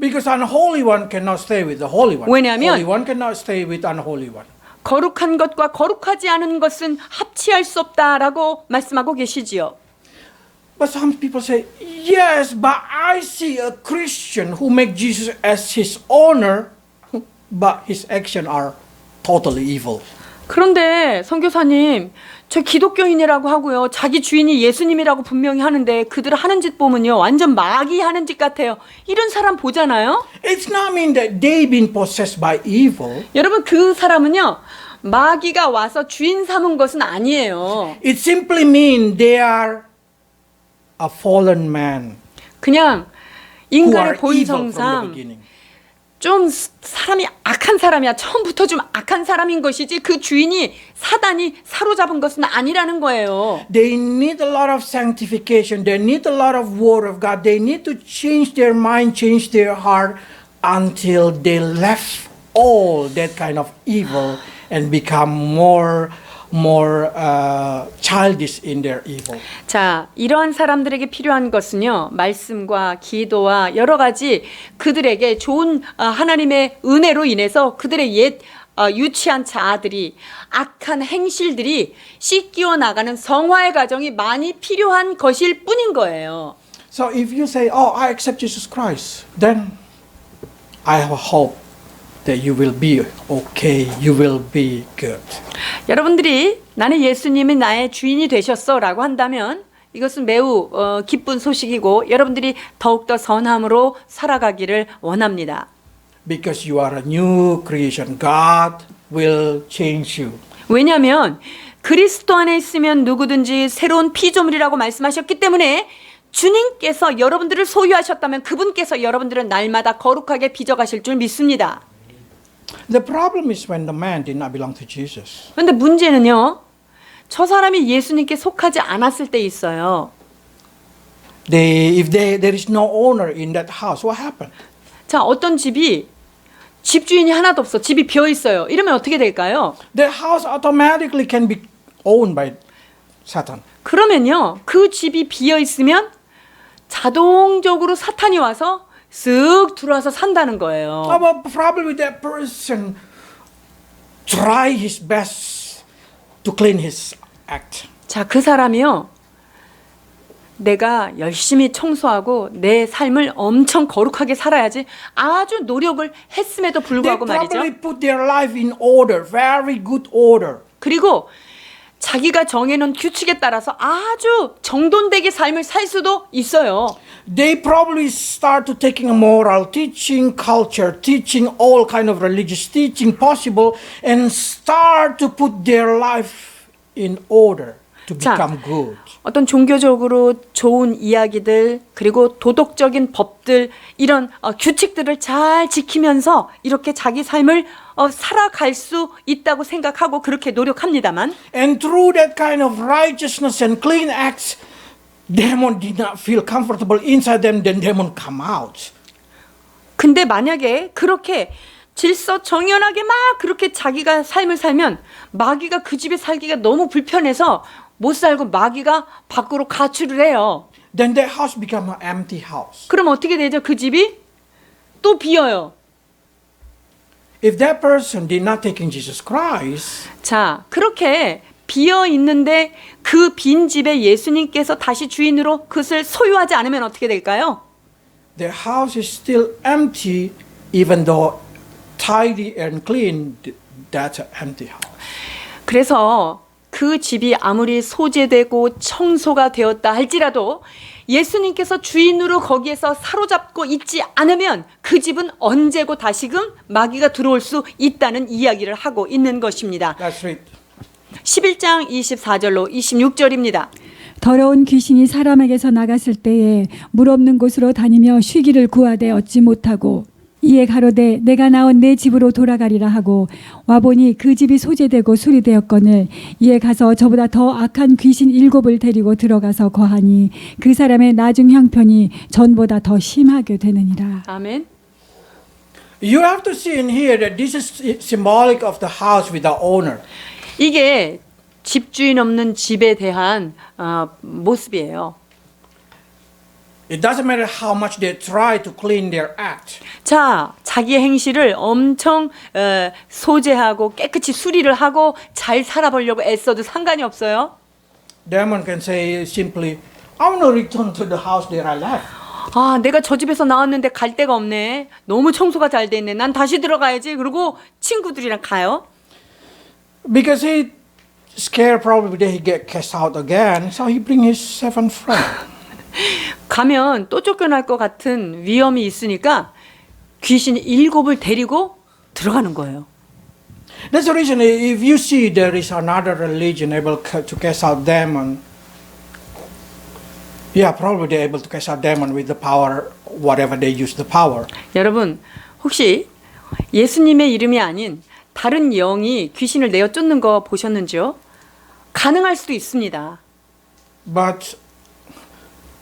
Speaker 1: Because unholy one cannot stay with the holy one.
Speaker 2: 왜냐하면
Speaker 1: Holy one cannot stay with unholy one.
Speaker 2: 거룩한 것과 거룩하지 않은 것은 합치할 수 없다라고 말씀하고 계시지요.
Speaker 1: But some people say, yes, but I see a Christian who make Jesus as his owner, but his actions are totally evil.
Speaker 2: 그런데 선교사님, 저 기독교인이라고 하고요. 자기 주인이 예수님이라고 분명히 하는데 그들 하는 짓 보면요. 완전 마귀 하는 짓 같아요. 이런 사람 보잖아요.
Speaker 1: It's not mean that they've been possessed by evil.
Speaker 2: 여러분 그 사람은요. 마귀가 와서 주인 삼은 것은 아니에요.
Speaker 1: It simply means they are a fallen man
Speaker 2: 그냥
Speaker 1: who
Speaker 2: 인간의
Speaker 1: are evil from the
Speaker 2: 본성상
Speaker 1: beginning.
Speaker 2: 좀 사람이 악한 사람이야. 처음부터 좀 악한 사람인 것이지 그 주인이 사단이 사로잡은 것은 아니라는 거예요.
Speaker 1: They need a lot of sanctification. They need a lot of word of God. They need to change their mind, change their heart until they left all that kind of evil and become more childish in their evil.
Speaker 2: 자, 이러한 사람들에게 필요한 것은요, 말씀과 기도와 여러 가지 그들에게 좋은 하나님의 은혜로 인해서 그들의 옛 유치한 자아들이 악한 행실들이 씻기어 나가는 성화의 과정이 많이 필요한 것일 뿐인 거예요.
Speaker 1: So if you say, "Oh, I accept Jesus Christ," then I have hope that you will be okay. You will be good.
Speaker 2: 여러분들이 나는 예수님이 나의 주인이 되셨어라고 한다면 이것은 매우 기쁜 소식이고 여러분들이 더욱더 선함으로 살아가기를 원합니다.
Speaker 1: Because you are a new creation. God will change you.
Speaker 2: 왜냐하면 그리스도 안에 있으면 누구든지 새로운 피조물이라고 말씀하셨기 때문에 주님께서 여러분들을 소유하셨다면 그분께서 여러분들을 날마다 거룩하게 빚어가실 줄 믿습니다.
Speaker 1: The problem is when the man did not belong to Jesus.
Speaker 2: 그런데 문제는요. 저 사람이 예수님께 속하지 않았을 때 있어요.
Speaker 1: If there is no owner in that house, what happened?
Speaker 2: 자, 어떤 집이 집주인이 하나도 없어. 집이 비어 있어요. 이러면 어떻게 될까요?
Speaker 1: That house automatically can be owned by Satan.
Speaker 2: 그러면요. 그 집이 비어 있으면 자동적으로 사탄이 와서 쓱 들어와서 산다는 거예요.
Speaker 1: Well, probably that person try his best to clean his act.
Speaker 2: 자, 그 사람이요. 내가 열심히 청소하고 내 삶을 엄청 거룩하게 살아야지 아주 노력을 했음에도
Speaker 1: They
Speaker 2: 불구하고 말이죠.
Speaker 1: probably put their life in order, very good order.
Speaker 2: 그리고 자기가 정해놓은 규칙에 따라서 아주 정돈되게 삶을 살 수도 있어요.
Speaker 1: They probably start to taking a moral teaching, culture teaching, all kind of religious teaching possible, and start to put their life in order to
Speaker 2: 자,
Speaker 1: become good.
Speaker 2: 어떤 종교적으로 좋은 이야기들 그리고 도덕적인 법들 이런 규칙들을 잘 지키면서 이렇게 자기 삶을 살아갈 수 있다고 생각하고 그렇게 노력합니다만
Speaker 1: And through that kind of righteousness and clean acts, demon did not feel comfortable inside them, then demon come out.
Speaker 2: 근데 만약에 그렇게 질서 정연하게 막 그렇게 자기가 삶을 살면 마귀가 그 집에 살기가 너무 불편해서 못 살고 마귀가 밖으로 가출을 해요.
Speaker 1: Then that house become an empty house.
Speaker 2: 그럼 어떻게 되죠? 그 집이 또 비어요.
Speaker 1: If that person did not take in Jesus Christ,
Speaker 2: 자, 그렇게 비어 있는데 그 빈 집에 예수님께서 다시 주인으로 그것을 소유하지 않으면 어떻게 될까요?
Speaker 1: the house is still empty, even though tidy and clean. That's an empty house.
Speaker 2: 그래서 그 집이 아무리 소재되고 청소가 되었다 할지라도 예수님께서 주인으로 거기에서 사로잡고 있지 않으면 그 집은 언제고 다시금 마귀가 들어올 수 있다는 이야기를 하고 있는 것입니다.
Speaker 1: Let's read.
Speaker 2: 11장 24절로 26절입니다.
Speaker 3: 더러운 귀신이 사람에게서 나갔을 때에 물 없는 곳으로 다니며 쉬기를 구하되 얻지 못하고 이에 가로되 내가 나온 내 집으로 돌아가리라 하고 와보니 그 집이 소재되고 수리되었거늘 이에 가서 저보다 더 악한 귀신 7을 데리고 들어가서 거하니 그 사람의 나중 형편이 전보다 더 심하게 되느니라.
Speaker 2: 아멘.
Speaker 1: You have to see in here that this is symbolic of the house with the owner.
Speaker 2: 이게 집주인 없는 집에 대한 모습이에요.
Speaker 1: It doesn't matter how much they try to clean their act.
Speaker 2: 자, 자기의 행실을 엄청 소재하고 깨끗이 수리를 하고 잘 살아보려고 애써도 상관이 없어요.
Speaker 1: Demon can say simply, I want to return to the house that I left.
Speaker 2: 아, 내가 저 집에서 나왔는데 갈 데가 없네. 너무 청소가 잘 돼 있네. 난 다시 들어가야지. 그리고 친구들이랑 가요.
Speaker 1: Because he scared probably that he get cast out again, so he bring his 7 friends.
Speaker 2: 가면 또 쫓겨날 것 같은 위험이 있으니까 귀신 7을 데리고 들어가는 거예요.
Speaker 1: That's the reason if you see there is another religion able to cast out demon, yeah, probably they're able to cast out demon with the power, whatever they use the power.
Speaker 2: 여러분, 혹시 예수님의 이름이 아닌 다른 영이 귀신을 내어 쫓는 거 보셨는지요? 가능할 수도 있습니다.
Speaker 1: But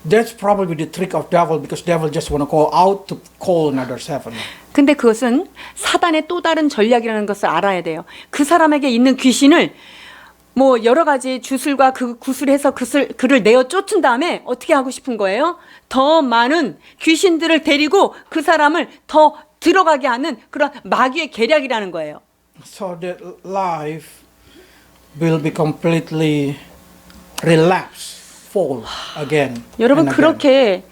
Speaker 1: that's probably the trick of devil because devil just want to go out to call another 7.
Speaker 2: 근데 그것은 사단의 또 다른 전략이라는 것을 알아야 돼요. 그 사람에게 있는 귀신을 뭐 여러 가지 주술과 그 구술해서 그를 내어 쫓은 다음에 어떻게 하고 싶은 거예요? 더 많은 귀신들을 데리고 그 사람을 더 들어가게 하는 그런 마귀의 계략이라는 거예요.
Speaker 1: So that life will be completely relapse, fall again.
Speaker 2: 여러분
Speaker 1: and again.
Speaker 2: 그렇게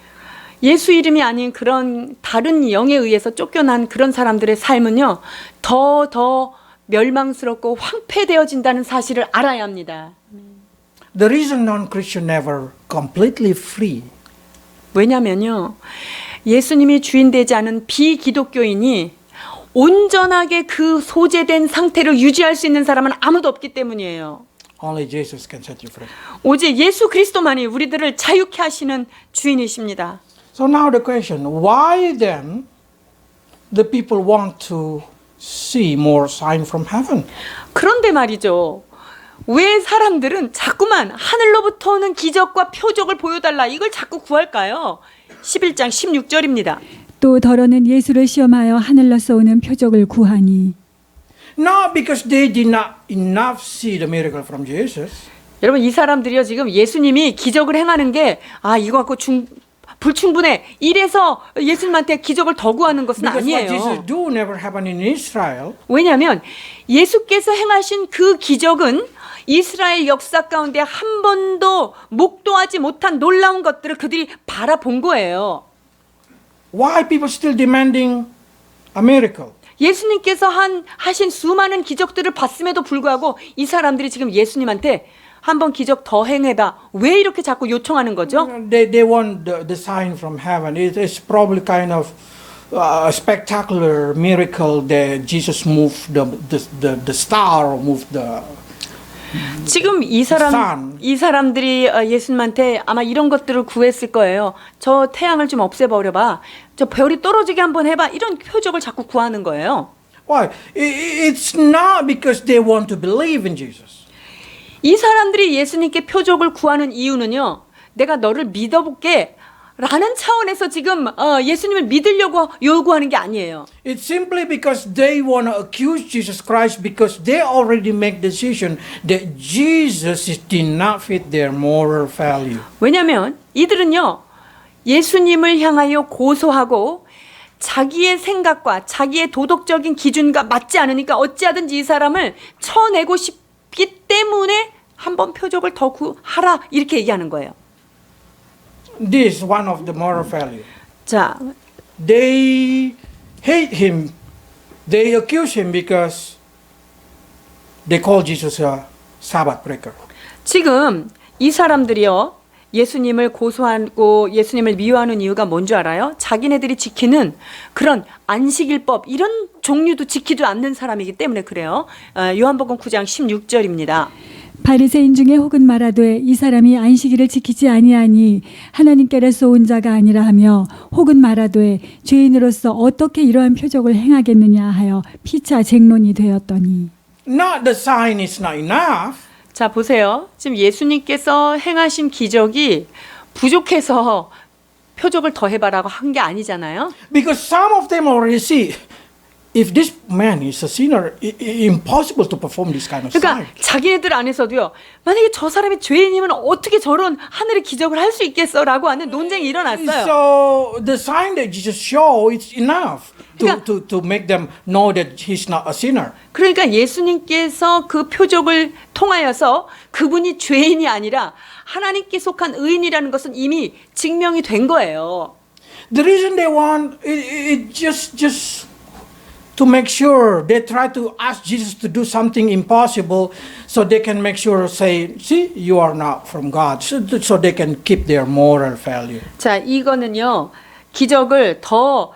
Speaker 2: 예수 이름이 아닌 그런 다른 영에 의해서 쫓겨난 그런 사람들의 삶은요 더 멸망스럽고 황폐되어진다는 사실을 알아야 합니다.
Speaker 1: The reason non-Christian never completely free
Speaker 2: 왜냐면요 예수님이 주인 되지 않은 비기독교인이 온전하게 그 소재된 상태를 유지할 수 있는 사람은 아무도 없기 때문이에요.
Speaker 1: only Jesus can set you free.
Speaker 2: 오직 예수 그리스도만이 우리들을 자유케 하시는 주인이십니다.
Speaker 1: So now the question, why then the people want to see more sign from heaven?
Speaker 2: 그런데 말이죠. 왜 사람들은 자꾸만 하늘로부터 오는 기적과 표적을 보여달라 이걸 자꾸 구할까요? 11장 16절입니다.
Speaker 3: 또 더러는 예수를 시험하여 하늘로서 오는 표적을 구하니
Speaker 1: Not because they did not enough see the miracle from Jesus.
Speaker 2: 여러분 이 사람들이요 지금 예수님이 기적을 행하는 게 이거 갖고 불충분해. 이래서 예수님한테 기적을 더 구하는 것은
Speaker 1: Because what Jesus
Speaker 2: 아니에요.
Speaker 1: do never happened in Israel.
Speaker 2: 왜냐하면 예수께서 행하신 그 기적은 이스라엘 역사 가운데 한 번도 목도하지 못한 놀라운 것들을 그들이 바라본 거예요.
Speaker 1: Why people still demanding a miracle?
Speaker 2: 예수님께서 하신 수많은 기적들을 봤음에도 불구하고 이 사람들이 지금 예수님한테 한번 기적 더 행해봐. 왜 이렇게 자꾸 요청하는 거죠?
Speaker 1: They want the sign from heaven. It's probably kind of a spectacular miracle that Jesus moved the star or moved the
Speaker 2: 지금 이 사람들이 예수님한테 아마 이런 것들을 구했을 거예요. 저 태양을 좀 없애버려봐. 저 별이 떨어지게 한번 해봐. 이런 표적을 자꾸 구하는 거예요.
Speaker 1: Why? It's not because they want to believe in Jesus.
Speaker 2: 이 사람들이 예수님께 표적을 구하는 이유는요. 내가 너를 믿어볼게 라는 차원에서 지금 예수님을 믿으려고 요구하는 게 아니에요.
Speaker 1: It's simply because they want to accuse Jesus Christ because they already make decision that Jesus did not fit their moral value.
Speaker 2: 왜냐하면 이들은요. 예수님을 향하여 고소하고 자기의 생각과 자기의 도덕적인 기준과 맞지 않으니까 어찌하든지 이 사람을 쳐내고 싶기 때문에 한번 표적을 더 하라 이렇게 얘기하는 거예요.
Speaker 1: This is one of the moral value.
Speaker 2: 자,
Speaker 1: They hate him. They accuse him because they call Jesus a Sabbath breaker.
Speaker 2: 지금 이 사람들이요. 예수님을 고소하고 예수님을 미워하는 이유가 뭔 줄 알아요? 자기네들이 지키는 그런 안식일법 이런 종류도 지키지 않는 사람이기 때문에 그래요. 요한복음 9장 16절입니다.
Speaker 3: 바리새인 중에 혹은 말하되 이 사람이 안식일을 지키지 아니하니 하나님께로서 온 자가 아니라 하며 혹은 말하되 죄인으로서 어떻게 이러한 표적을 행하겠느냐 하여 피차 쟁론이 되었더니
Speaker 1: Not the sign is not enough.
Speaker 2: 자, 보세요. 지금 예수님께서 행하신 기적이 부족해서 표적을 더 해봐라고 한 게 아니잖아요.
Speaker 1: Because some of them already see if this man is a sinner, impossible to perform this kind of
Speaker 2: 그러니까
Speaker 1: sign.
Speaker 2: 자기네들 안에서도요. 만약에 저 사람이 죄인이면 어떻게 저런 하늘의 기적을 할 수 있겠어라고 하는 논쟁이 일어났어요.
Speaker 1: So the sign that Jesus show is enough
Speaker 2: 그러니까-
Speaker 1: to make them know that he's not a sinner.
Speaker 2: 그러니까 예수님께서 그 표적을 통하여서 그분이 죄인이 아니라 하나님께 속한 의인이라는 것은 이미 증명이 된 거예요.
Speaker 1: The reason they want it just to make sure they try to ask Jesus to do something impossible so they can make sure say, see, you are not from God. So they can keep their moral value.
Speaker 2: 자, 이거는요. 기적을 더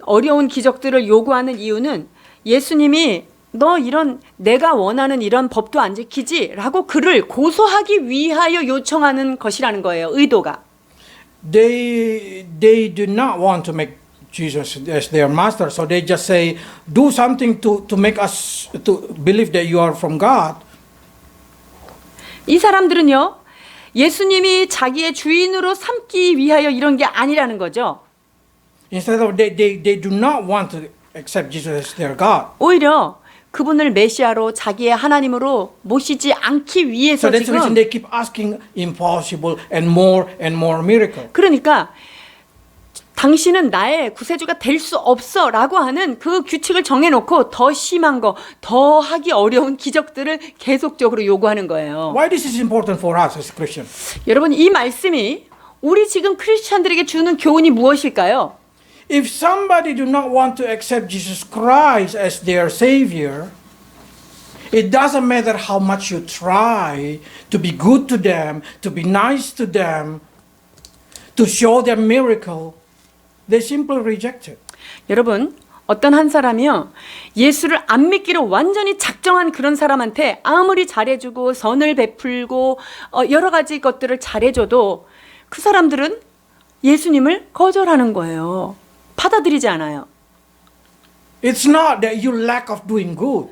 Speaker 2: 어려운 기적들을 요구하는 이유는 예수님이 너 이런 내가 원하는 이런 법도 안 지키지라고 그를 고소하기 위하여 요청하는 것이라는 거예요. 의도가.
Speaker 1: They do not want to make Jesus as their master, so they just say, do something to make us to believe that you are from God.
Speaker 2: 이 사람들은요. 예수님이 자기의 주인으로 삼기 위하여 이런 게 아니라는 거죠.
Speaker 1: Instead of they do not want to accept Jesus as their God.
Speaker 2: 오히려 그분을 메시아로 자기의 하나님으로 모시지 않기 위해서
Speaker 1: So that's the reason
Speaker 2: 지금
Speaker 1: they keep asking impossible and more miracle.
Speaker 2: 그러니까 당신은 나의 구세주가 될 수 없어라고 하는 그 규칙을 정해놓고 더 심한 거, 더 하기 어려운 기적들을 계속적으로 요구하는 거예요.
Speaker 1: Why this is important for us as Christians?
Speaker 2: 여러분 이 말씀이 우리 지금 크리스찬들에게 주는 교훈이 무엇일까요?
Speaker 1: If somebody do not want to accept Jesus Christ as their Savior, it doesn't matter how much you try to be good to them, to be nice to them, to show them miracle, they simply reject it.
Speaker 2: 여러분 어떤 한 사람이요 예수를 안 믿기로 완전히 작정한 그런 사람한테 아무리 잘해주고 선을 베풀고 여러 가지 것들을 잘해줘도 그 사람들은 예수님을 거절하는 거예요. 받아들이지 않아요.
Speaker 1: It's not that you lack of doing good.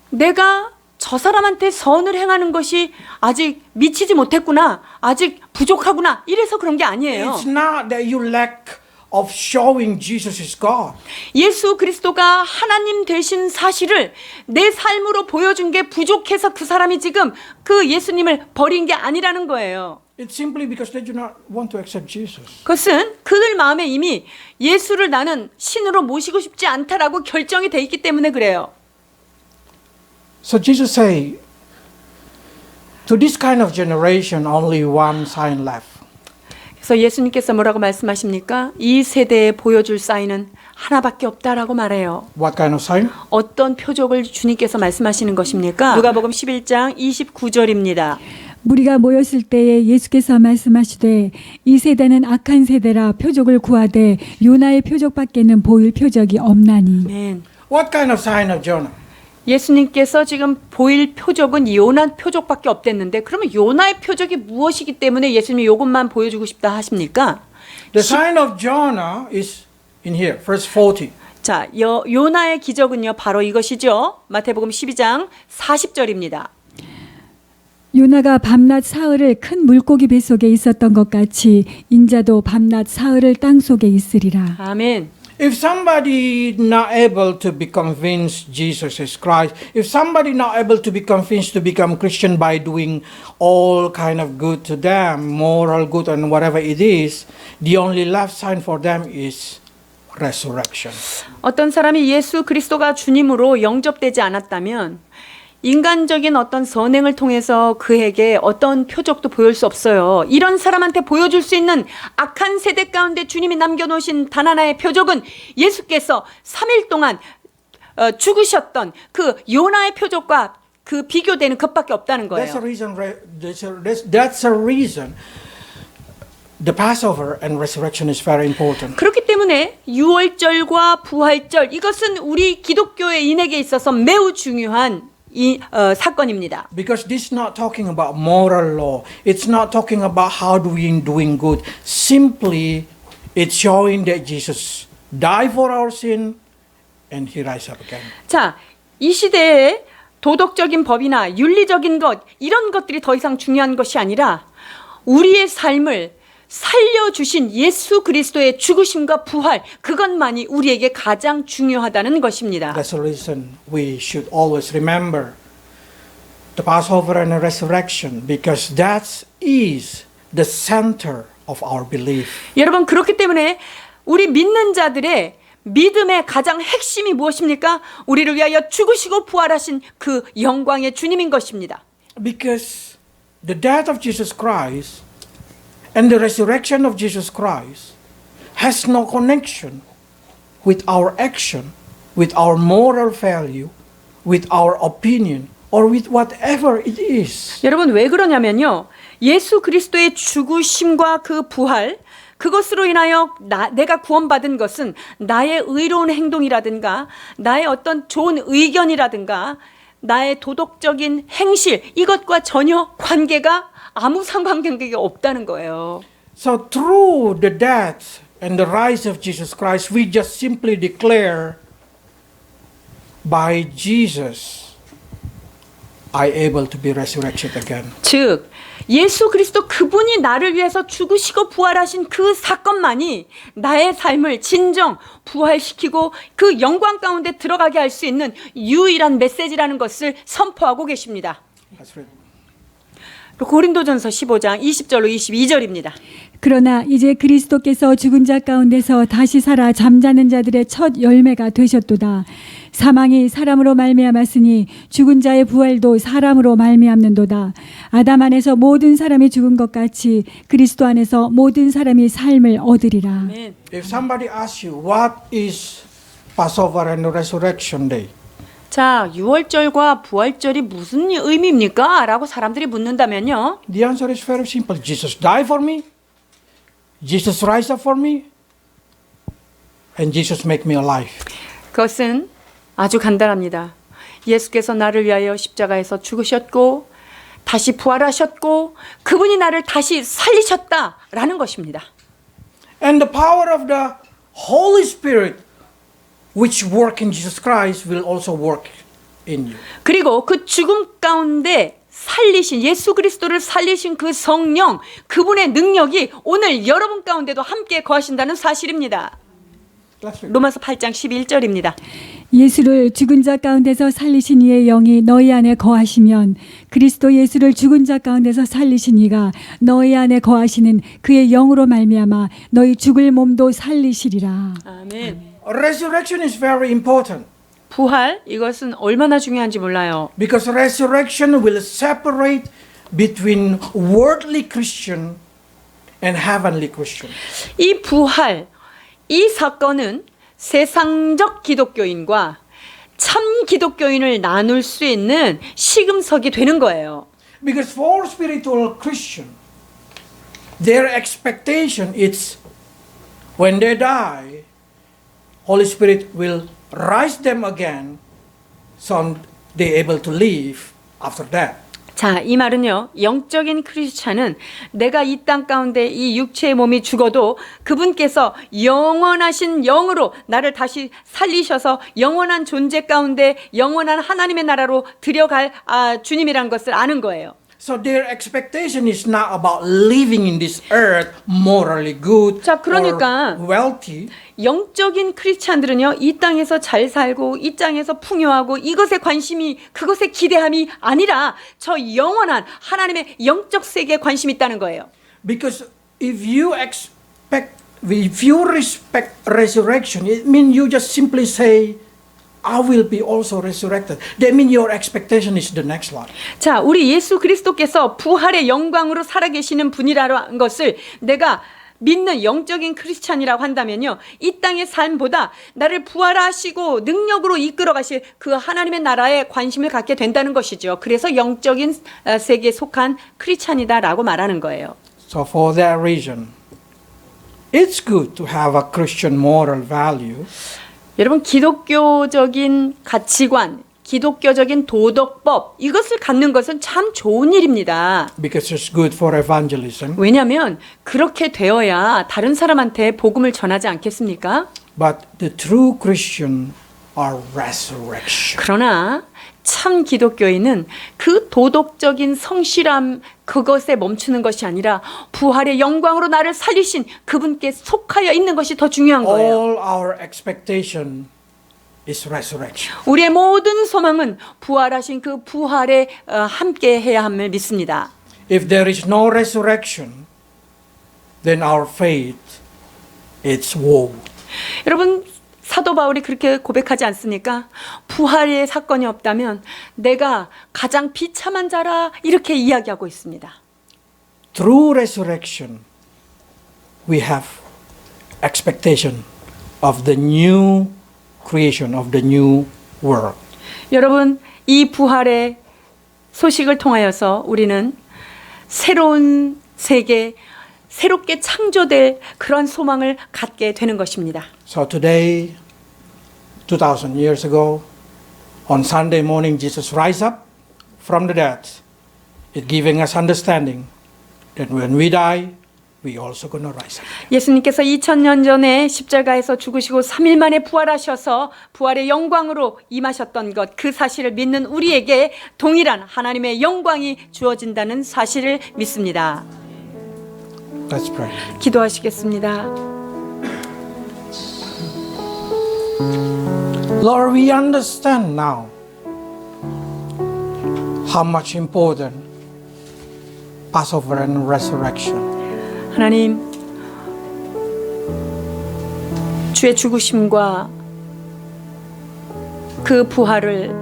Speaker 2: 내가 저 사람한테 선을 행하는 것이 아직 미치지 못했구나. 아직 부족하구나. 이래서 그런 게 아니에요.
Speaker 1: It's not that you lack of showing Jesus is God.
Speaker 2: 예수 그리스도가 하나님 되신 사실을 내 삶으로 보여준 게 부족해서 그 사람이 지금 그 예수님을 버린 게 아니라는 거예요.
Speaker 1: It's simply because they do not want to accept Jesus.
Speaker 2: 그것은 그들 마음에 이미 예수를 나는 신으로 모시고 싶지 않다라고 결정이 돼 있기 때문에 그래요.
Speaker 1: So Jesus say, to this kind of generation, only one sign left.
Speaker 2: 그래서 예수님께서 뭐라고 말씀하십니까? 이 세대에 보여줄 사인은 하나밖에 없다라고 말해요.
Speaker 1: What kind of sign?
Speaker 2: 어떤 표적을 주님께서 말씀하시는 것입니까? 누가복음 11장 29절입니다.
Speaker 3: 무리가 모였을 때에 예수께서 말씀하시되 이 세대는 악한 세대라 표적을 구하되 요나의 표적밖에는 보일 표적이 없나니.
Speaker 2: 아멘.
Speaker 1: What kind of sign of Jonah?
Speaker 2: 예수님께서 지금 보일 표적은 요나 표적밖에 없댔는데 그러면 요나의 표적이 무엇이기 때문에 예수님이 이것만 보여주고 싶다 하십니까?
Speaker 1: The sign of Jonah is in here, verse 40.
Speaker 2: 자, 요나의 기적은요 바로 이것이죠. 마태복음 12장 40절입니다.
Speaker 3: 요나가 밤낮 사흘을 큰 물고기 뱃속에 있었던 것 같이 인자도 밤낮 사흘을 땅 속에 있으리라.
Speaker 2: 아멘.
Speaker 1: If somebody not able to be convinced Jesus is Christ, if somebody not able to be convinced to become Christian by doing all kind of good to them, moral good and whatever it is, the only left sign for them is resurrection.
Speaker 2: 어떤 사람이 예수 그리스도가 주님으로 영접되지 않았다면 인간적인 어떤 선행을 통해서 그에게 어떤 표적도 보일 수 없어요. 이런 사람한테 보여줄 수 있는 악한 세대 가운데 주님이 남겨놓으신 단 하나의 표적은 예수께서 3일 동안 죽으셨던 그 요나의 표적과 그 비교되는 것밖에 없다는 거예요.
Speaker 1: That's a reason the Passover and resurrection is very important.
Speaker 2: 그렇기 때문에 유월절과 부활절 이것은 우리 기독교인에게 있어서 매우 중요한 사건입니다.
Speaker 1: Because this is not talking about moral law. It's not talking about how doing good. Simply, it's showing that Jesus died for our sin and He rise up again.
Speaker 2: 자, 이 시대에 도덕적인 법이나 윤리적인 것 이런 것들이 더 이상 중요한 것이 아니라 우리의 삶을 살려주신 예수 그리스도의 죽으심과 부활 그것만이 우리에게 가장 중요하다는 것입니다.
Speaker 1: That's the reason we should always remember the Passover and the resurrection because that is the center of our belief.
Speaker 2: 여러분 그렇기 때문에 우리 믿는 자들의 믿음의 가장 핵심이 무엇입니까? 우리를 위하여 죽으시고 부활하신 그 영광의 주님인 것입니다.
Speaker 1: Because the death of Jesus Christ and the resurrection of Jesus Christ has no connection with our action, with our moral value, with our opinion, or with whatever it is.
Speaker 2: 여러분 왜 그러냐면요. 예수 그리스도의 죽으심과 그 부활 그것으로 인하여 내가 구원받은 것은 나의 의로운 행동이라든가 나의 어떤 좋은 의견이라든가 나의 도덕적인 행실 이것과 전혀 관계가 아무 상관관계가 없다는 거예요.
Speaker 1: So through the death and the rise of Jesus Christ, we just simply declare, by Jesus, I able to be resurrected again.
Speaker 2: 즉 예수 그리스도 그분이 나를 위해서 죽으시고 부활하신 그 사건만이 나의 삶을 진정 부활시키고 그 영광 가운데 들어가게 할 수 있는 유일한 메시지라는 것을 선포하고 계십니다.
Speaker 1: Let's read.
Speaker 2: 고린도전서 15장 20절로 22절입니다.
Speaker 3: 그러나 이제 그리스도께서 죽은 자 가운데서 다시 살아 잠자는 자들의 첫 열매가 되셨도다. 사망이 사람으로 말미암았으니 죽은 자의 부활도 사람으로 말미암는도다. 아담 안에서 모든 사람이 죽은 것 같이 그리스도 안에서 모든 사람이 삶을 얻으리라.
Speaker 2: 아멘.
Speaker 1: If somebody asks you, what is Passover and Resurrection Day?
Speaker 2: 자, 유월절과 부활절이 무슨 의미입니까? 라고 사람들이 묻는다면요.
Speaker 1: The answer is very simple. Jesus died for me. Jesus rise up for me. And Jesus make me alive.
Speaker 2: 그것은 아주 간단합니다. 예수께서 나를 위하여 십자가에서 죽으셨고 다시 부활하셨고 그분이 나를 다시 살리셨다라는 것입니다.
Speaker 1: And the power of the Holy Spirit which work in Jesus Christ will also work in you.
Speaker 2: 그리고 그 죽음 가운데 살리신 예수 그리스도를 살리신 그 성령 그분의 능력이 오늘 여러분 가운데도 함께 거하신다는 사실입니다.
Speaker 1: Let's read.
Speaker 2: 로마서 8장 11절입니다.
Speaker 3: 예수를 죽은 자 가운데서 살리신 이의 영이 너희 안에 거하시면 그리스도 예수를 죽은 자 가운데서 살리신 이가 너희 안에 거하시는 그의 영으로 말미암아 너희 죽을 몸도 살리시리라.
Speaker 2: 아멘.
Speaker 1: Resurrection is very important
Speaker 2: 부활 이것은 얼마나 중요한지 몰라요.
Speaker 1: because resurrection will separate between worldly Christian and heavenly Christian.
Speaker 2: 이 부활 이 사건은 세상적 기독교인과 참 기독교인을 나눌 수 있는 시금석이 되는 거예요.
Speaker 1: Because for spiritual Christian, their expectation is when they die, Holy Spirit will rise them again, so they're able to live after that.
Speaker 2: 자, 이 말은요. 영적인 크리스찬은 내가 이 땅 가운데 이 육체의 몸이 죽어도 그분께서 영원하신 영으로 나를 다시 살리셔서 영원한 존재 가운데 영원한 하나님의 나라로 들여갈 주님이란 것을 아는 거예요.
Speaker 1: So their expectation is not about living in this earth morally good
Speaker 2: 자, 그러니까
Speaker 1: or wealthy.
Speaker 2: 영적인 크리스찬들은요. 이 땅에서 잘 살고 이 땅에서 풍요하고 이것에 관심이 그것에 기대함이 아니라 저 영원한 하나님의 영적 세계에 관심이 있다는 거예요.
Speaker 1: Because if you respect resurrection, it means you just simply say, I will be also resurrected. That means your expectation is the next one.
Speaker 2: 자, 우리 예수 그리스도께서 부활의 영광으로 살아계시는 분이라는 것을 내가 믿는 영적인 크리스찬이라고 한다면요. 이 땅의 삶보다 나를 부활하시고 능력으로 이끌어 가실 그 하나님의 나라에 관심을 갖게 된다는 것이죠. 그래서 영적인 세계에 속한 크리스찬이다라고 말하는 거예요.
Speaker 1: So for that reason, it's good to have a Christian moral value.
Speaker 2: 여러분 기독교적인 가치관, 기독교적인 도덕법 이것을 갖는 것은 참 좋은 일입니다.
Speaker 1: Because it's good for evangelism.
Speaker 2: 왜냐하면 그렇게 되어야 다른 사람한테 복음을 전하지 않겠습니까?
Speaker 1: But the true Christian are resurrection.
Speaker 2: 그러나 참 기독교인은 그 도덕적인 성실함 그것에 멈추는 것이 아니라 부활의 영광으로 나를 살리신 그분께 속하여 있는 것이 더 중요한 거예요.
Speaker 1: All our expectation is resurrection.
Speaker 2: 우리의 모든 소망은 부활하신 그 부활에 함께 해야 함을 믿습니다.
Speaker 1: If there is no resurrection, then our faith is woe.
Speaker 2: 여러분 사도 바울이 그렇게 고백하지 않습니까? 부활의 사건이 없다면 내가 가장 비참한 자라 이렇게 이야기하고 있습니다.
Speaker 1: Through resurrection, we have expectation of the new creation of the new world.
Speaker 2: 여러분 이 부활의 소식을 통하여서 우리는 새로운 세계, 새롭게 창조될 그런 소망을 갖게 되는 것입니다.
Speaker 1: So today, 2000 years ago, on Sunday morning, Jesus rise up from the dead. It giving us understanding that when we die, we also gonna rise up.
Speaker 2: 예수님께서 2000년 전에 십자가에서 죽으시고 3일 만에 부활하셔서 부활의 영광으로 임하셨던 것, 그 사실을 믿는 우리에게 동일한 하나님의 영광이 주어진다는 사실을 믿습니다.
Speaker 1: Let's pray.
Speaker 2: 기도하시겠습니다.
Speaker 1: Lord, we understand now how much important Passover and resurrection.
Speaker 2: 하나님, 주의 죽으심과 그 부활을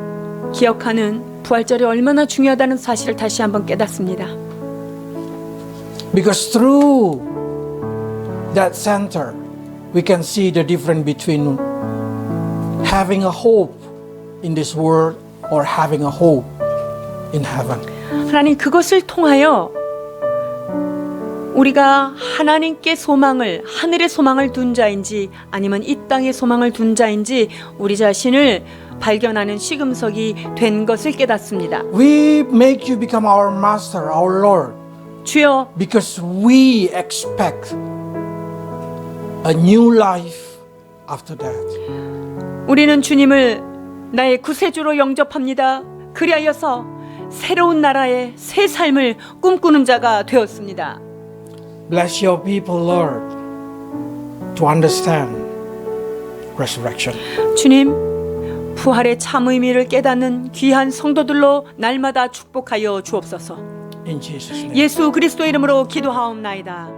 Speaker 2: 기억하는 부활절이 얼마나 중요하다는 사실을 다시 한번 깨닫습니다.
Speaker 1: Because through that center, we can see the difference between having a hope in this world or having a hope in heaven.
Speaker 2: 하나님, 그것을 통하여 우리가 하나님께 소망을, 하늘의 소망을 둔 자인지 아니면 이 땅의 소망을 둔 자인지 우리 자신을 발견하는 시금석이 된 것을 깨닫습니다.
Speaker 1: We make you become our master, our Lord,
Speaker 2: 주여,
Speaker 1: because we expect a new life after that.
Speaker 2: 우리는 주님을 나의 구세주로 영접합니다. 그리하여서 새로운 나라의 새 삶을 꿈꾸는 자가 되었습니다.
Speaker 1: Bless your people, Lord, to understand resurrection.
Speaker 2: 주님, 부활의 참 의미를 깨닫는 귀한 성도들로 날마다 축복하여 주옵소서.
Speaker 1: In Jesus' name.
Speaker 2: 예수 그리스도의 이름으로 기도하옵나이다.